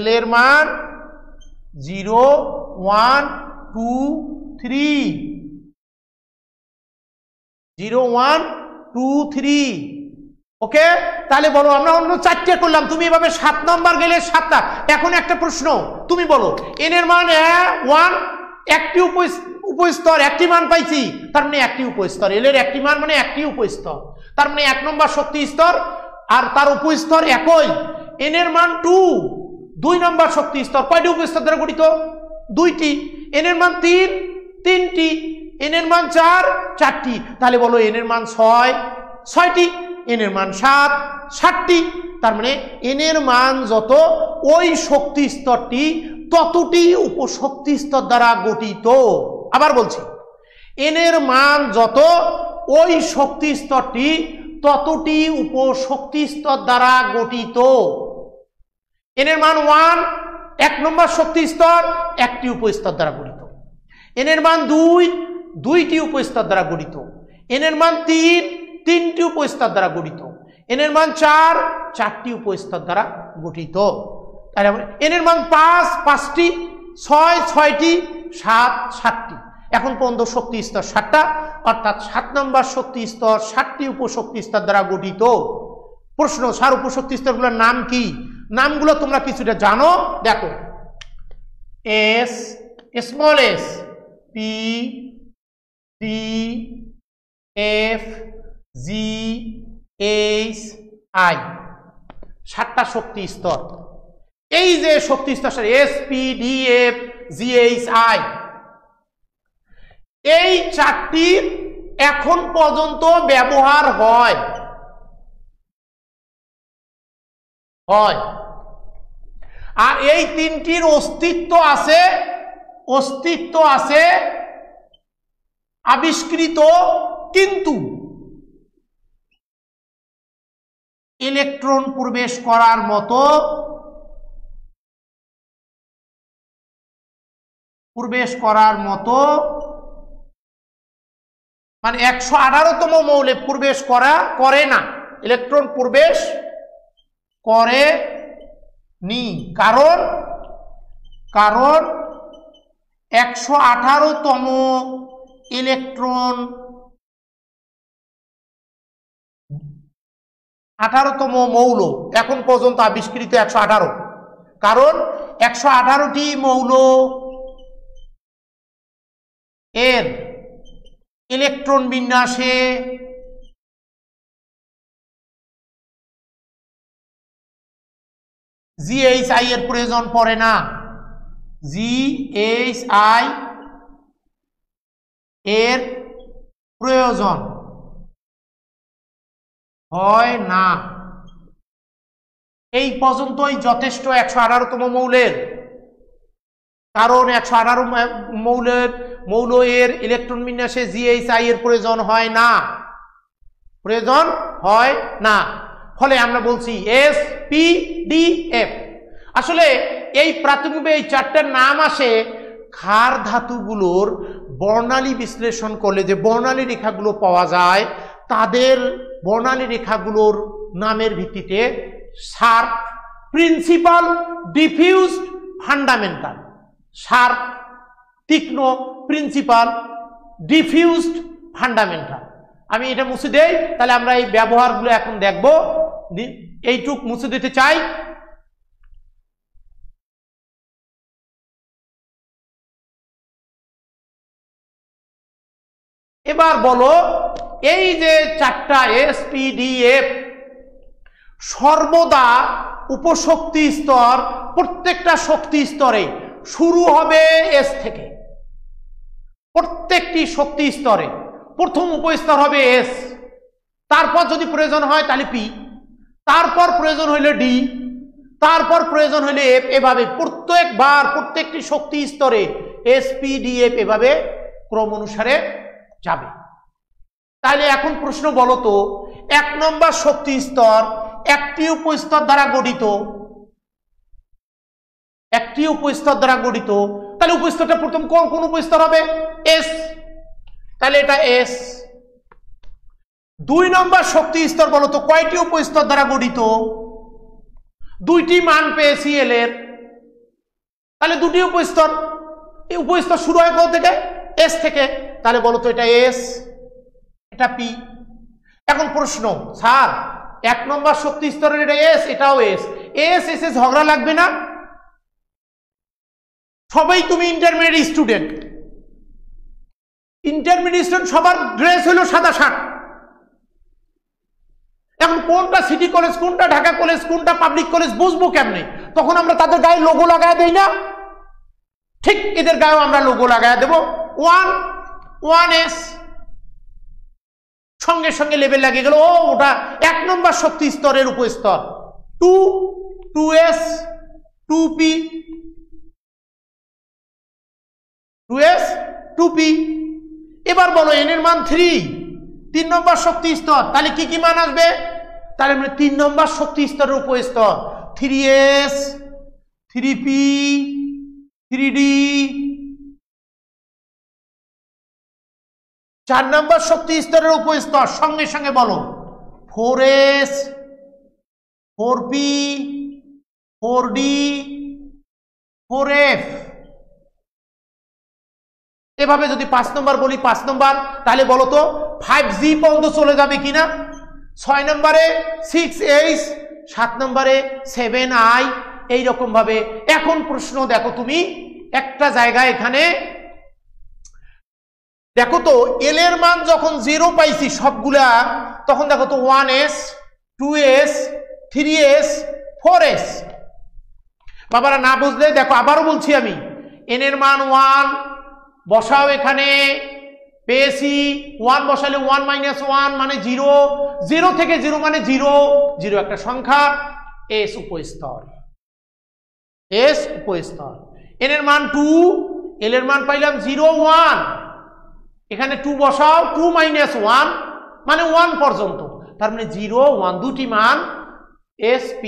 l এর মান 0, 1, 2, 3, 0, 1, 2, 3। ওকে, তাহলে বলো আমরা অন্য 4টে করলাম, তুমি এভাবে 7 নম্বর গেলে 7টা। এখন একটা প্রশ্ন, তুমি বলো n এর মান 1, একটি উপস্তর, একটি মান পাইছি, তার মানে একটি উপস্তর। এল এর একটি মান মানে একটি উপস্তর, তার মানে 1 নম্বর শক্তি স্তর আর তার উপস্তর একই। n এর মান 2, 2 নম্বর শক্তি স্তর, কয়টি উপস্তর দ্বারা গঠিত? 2টি। n এর মান 3, 3টি। n এর মান 4, 4টি। তাহলে বলো n এর মান 6, 6টি। n এর মান 7, 7টি। তার মানে n এর মান যত ওই শক্তি স্তরটি ততটি উপশক্তি স্তর দ্বারা গঠিত। আবার বলছি, n এর মান যত ওই শক্তি স্তরটি ততটি উপশক্তি স্তর দ্বারা গঠিত। n এর মান 1, 1 নম্বর শক্তি স্তর, একটি উপস্তর দ্বারা গঠিত। n এর মান 2, 2টি উপস্তর দ্বারা গঠিত। n এর মান 3, 3টি উপস্তর দ্বারা গঠিত। n এর মান 4, 4টি উপস্তর দ্বারা গঠিত। তাহলে n এর মান 5, 5টি, 6, 6টি, 7, 7টি। এখন পর্যন্ত শক্তি স্তর 7টা, অর্থাৎ 7 নম্বর শক্তি স্তর 7টি উপশক্তি স্তর দ্বারা গঠিত। প্রশ্ন, 4 উপশক্তি স্তরগুলোর নাম কি? নামগুলো তোমরা কিছুটা জানো, দেখো s, small s, p, t, f, g, h, i। 7টা শক্তি স্তর। এই যে শক্তি স্তর S P D F G H I, এই 4টির এখন পর্যন্ত ব্যবহার হয়। আর এই 3টির অস্তিত্ব আছে আবিষ্কৃত, কিন্তু ইলেকট্রন প্রবেশ করার মতো মানে 118তম মৌলে প্রবেশ করে না, ইলেকট্রন প্রবেশ করে নি। কারণ 118তম ইলেকট্রন 18তম মৌল এখন পর্যন্ত আবিষ্কৃত 118, কারণ 118টি মৌল এর ইলেকট্রন বিন্যাসে জিএইচআই এর প্রয়োজন পড়ে না, জিএইচআই এর প্রয়োজন হয় না। এই পর্যন্তই যথেষ্ট 118তম মৌলের, কারণ 118 মৌল এর ইলেকট্রন বিন্যাসে জিএইচআই এর প্রয়োজন হয় না, ফলে আমরা বলছি এস পি ডি এফ। আসলে এই প্রাথমিক এই 4টার নাম আসে ক্ষার ধাতুগুলোর বর্ণালী বিশ্লেষণ করলে যে বর্ণালী রেখাগুলো পাওয়া যায়, তাদের বর্ণালী রেখাগুলোর নামের ভিত্তিতে sharp, principal, diffused, fundamental. Sharp তীক্ষ্ণ, প্রিন্সিপাল, ডিফিউজড, ফান্ডামেন্টাল। আমি এটা মুছে দেই, তাহলে আমরা এই ব্যবহারগুলো এখন দেখব। এইটুক মুছে দিতে চাই। এবার বলো, এই যে 4টা এসপিডিএফ সর্বদা উপশক্তি স্তর, প্রত্যেকটা শক্তি স্তরে শুরু হবে এস থেকে। প্রত্যেকটি শক্তি স্তরে প্রথম উপস্তর হবে এস, তারপর যদি প্রয়োজন হয় তাহলে পি, তারপর প্রয়োজন হইলে ডি, তারপর প্রয়োজন হইলে এফ। এভাবে প্রত্যেকবার প্রত্যেকটি শক্তি স্তরে এসপিডিএফ এভাবে ক্রম অনুসারে যাবে। তাহলে এখন প্রশ্ন বলো তো, 1 নম্বর শক্তি স্তর একটি উপস্তর দ্বারা গঠিত, তাহলে উপস্তরটা প্রথম কোন উপস্তর হবে? এস, তাহলে এটা এস। 2 নম্বর শক্তি স্তর বলো তো কয়টি উপস্তর দ্বারা গঠিত? 2টি মান পেয়েছি এল এর, তাহলে 2টি উপস্তর। এই উপস্তর শুরু হয় কোথা থেকে? এস থেকে। তাহলে বলো তো এটা এস, এটা পি। এখন প্রশ্ন, স্যার 1 নম্বর শক্তি স্তরের এটা এস, এটাও এস, এস এসে ঝগড়া লাগবে না? সবাই তুমি ইন্টারমিডিয়েট স্টুডেন্ট, সবার ড্রেস হলো সাদা শার্ট। এখন কোনটা সিটি কলেজ, কোনটা ঢাকা কলেজ, কোনটা পাবলিক কলেজ বুঝবো কেমনে? তখন আমরা তাদের গায়ে লোগো লাগায় দেই না? ঠিক এদের গায়েও আমরা লোগো লাগায় দেবো, 1S। সঙ্গে সঙ্গে লেবেল লাগিয়ে গেল, ও ওটা 1 নম্বর শক্তি স্তরের উপস্তর। 2S, 2P, 2S, 2P। এবার বলো n এর মান 3 নম্বর শক্তি স্তর, তাহলে কি কি মান আসবে? তাহলে 3 নম্বর শক্তি স্তরের উপস্তর 3S, 3P, 3D। 4 নম্বর শক্তি স্তরের উপস্তর সঙ্গে সঙ্গে বলো 4S, 4P, 4D, 4F। এভাবে যদি 5 নম্বর বলি 5 নম্বর, তাহলে বলো তো 5G পর্যন্ত চলে যাবে কিনা? 6 নম্বরে 6H, 7 নম্বরে 7I, এইরকম ভাবে। এখন প্রশ্ন দেখো, তুমি একটা জায়গায় এখানে দেখো তো এল এর মান যখন 0 পাইছি সবগুলা, তখন দেখো তো 1S, 2S, 3s 4s। বাবারা না বুঝলে দেখো আবারও বলছি আমি, n এর মান 1 বসাও, এখানে পেয়েছি 1 বসালে 1 - 1 মানে 0, 0 থেকে 0 মানে 0, 0 একটা সংখ্যা, s উপস্তর, s উপস্তর। n এর মান 2, l এর মান পাইলাম 0 1, এখানে 2 বসাও, 2 - 1 মানে 1 পর্যন্ত, তার মানে 0 1 দুটি মান sp।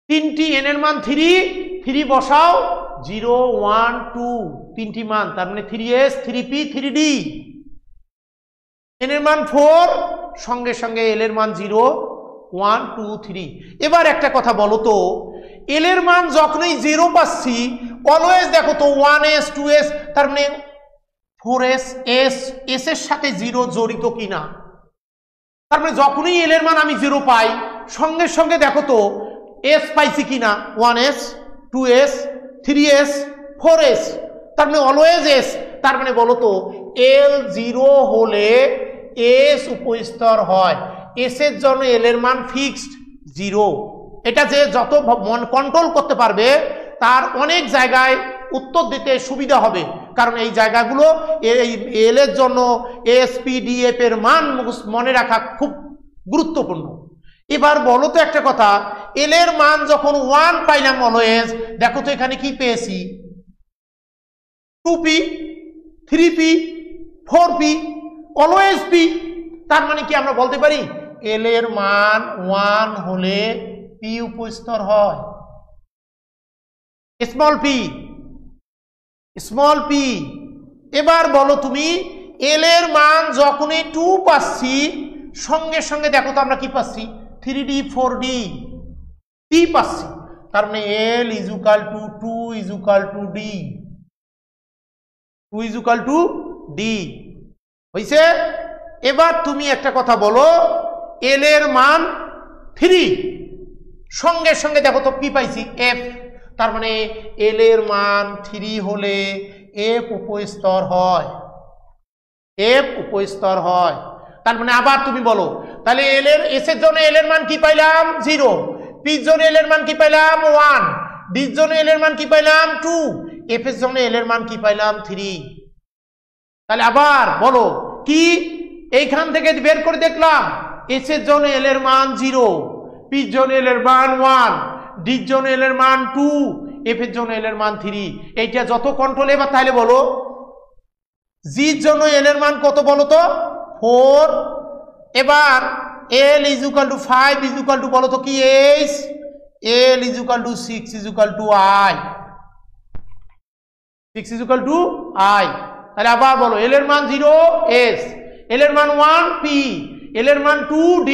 তিনটি n এর মান 3, 3 বসাও, 0 1 2 তিনটি মান, তার মানে 3s 3p 3d। n এর মান 4, সঙ্গে সঙ্গে l এর মান 0 1 2 3। এবার একটা কথা বলো তো, l এর মান যখনই 0 পাচ্ছি অলওয়েজ দেখো তো 1s 2s, তার মানে 4s s s এর সাথে 0 জড়িত কিনা। তার মানে যখনই l এর মান আমি 0 পাই সঙ্গে সঙ্গে দেখো তো s পাইছি কিনা, 1s 2s 3s 4s, তার মানে অলওয়েজ s। তার মানে বলো তো l 0 হলে s উপস্তর হয়, s এর জন্য l এর মান ফিক্সড 0। এটা যে যত কন্ট্রোল করতে পারবে তার অনেক জায়গায় উত্তর দিতে সুবিধা হবে, কারণ এই জায়গাগুলো এই l এর জন্য spdf এর মান মনে রাখা খুব গুরুত্বপূর্ণ। এবার বলো তো একটা কথা, l এর মান যখন 1 পাইলাম অলওয়েজ, দেখো তো এখানে কি পেয়েছি, 2p 3p 4p always p। তার মানে কি আমরা বলতে পারি l এর মান 1 হলে p উপস্তর হয়, স্মল p। এবার বলো তুমি l এর মান যখনই 2 পাচ্ছি সঙ্গে সঙ্গে দেখো তো আমরা কি পাচ্ছি, 3d 4d t পাচ্ছি, তার মানে l = 2 = d, 2 = d হইছে। এবার তুমি একটা কথা বলো, l এর মান 3, সঙ্গে সঙ্গে দেখো তো কি পাইছি, f, তার মানে l এর মান 3 হলে f উপস্তর হয়, f উপস্তর হয়। তার মানে আবার তুমি বলো, তাহলে l এর s এর জন্য l এর মান কি পাইলাম 0, p এর জন্য l এর মান কি পাইলাম 1, d এর জন্য l এর মান কি পাইলাম 2, f এর জন্য l এর মান কি পাইলাম 3। তাহলে আবার বলো কি, এইখান থেকে বের করে দেখলাম s এর জন্য l এর মান 0, p এর জন্য l এর মান 1, d এর জন্য l এর মান 2, f এর জন্য l এর মান 3। এইটা যত কন্ট্রোল। এবার তাহলে বলো g এর জন্য l এর মান কত বলো তো 4। এবার l = 5 বলো তো কি h, l = 6 = i, 6 = i। তাহলে আবার বলো l এর মান 0 s, l এর মান 1 p, l এর মান 2 d,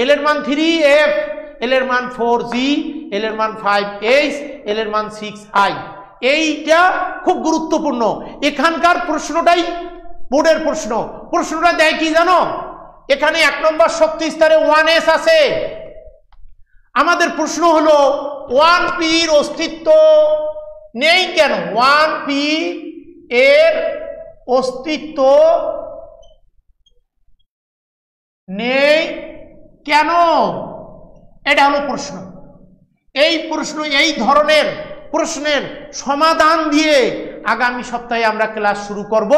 l এর মান 3 f, l এর মান 4 g, l এর মান 5 h, l এর মান 6 i। এইটা খুব গুরুত্বপূর্ণ, এখানকার প্রশ্নটাই বোর্ডের প্রশ্ন। প্রশ্নটা দেয় কি জানো, এখানে 1 নম্বর শক্তি স্তরে 1s আছে, আমাদের প্রশ্ন হলো 1p এর অস্তিত্ব নেই কেন, 1p এর অস্তিত্ব নেই কেন, এটা হলো প্রশ্ন। এই প্রশ্ন, এই ধরনের প্রশ্নের সমাধান দিয়ে আগামী সপ্তাহে আমরা ক্লাস শুরু করব,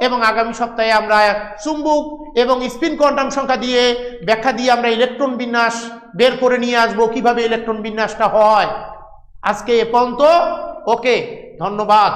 এবং আগামী সপ্তাহে আমরা চুম্বক এবং স্পিন কোয়ান্টাম সংখ্যা দিয়ে ব্যাখ্যা দিয়ে আমরা ইলেকট্রন বিন্যাস বের করে নিয়ে আসব, কিভাবে ইলেকট্রন বিন্যাসটা হয়। আজকে এ পর্যন্ত, ওকে, ধন্যবাদ।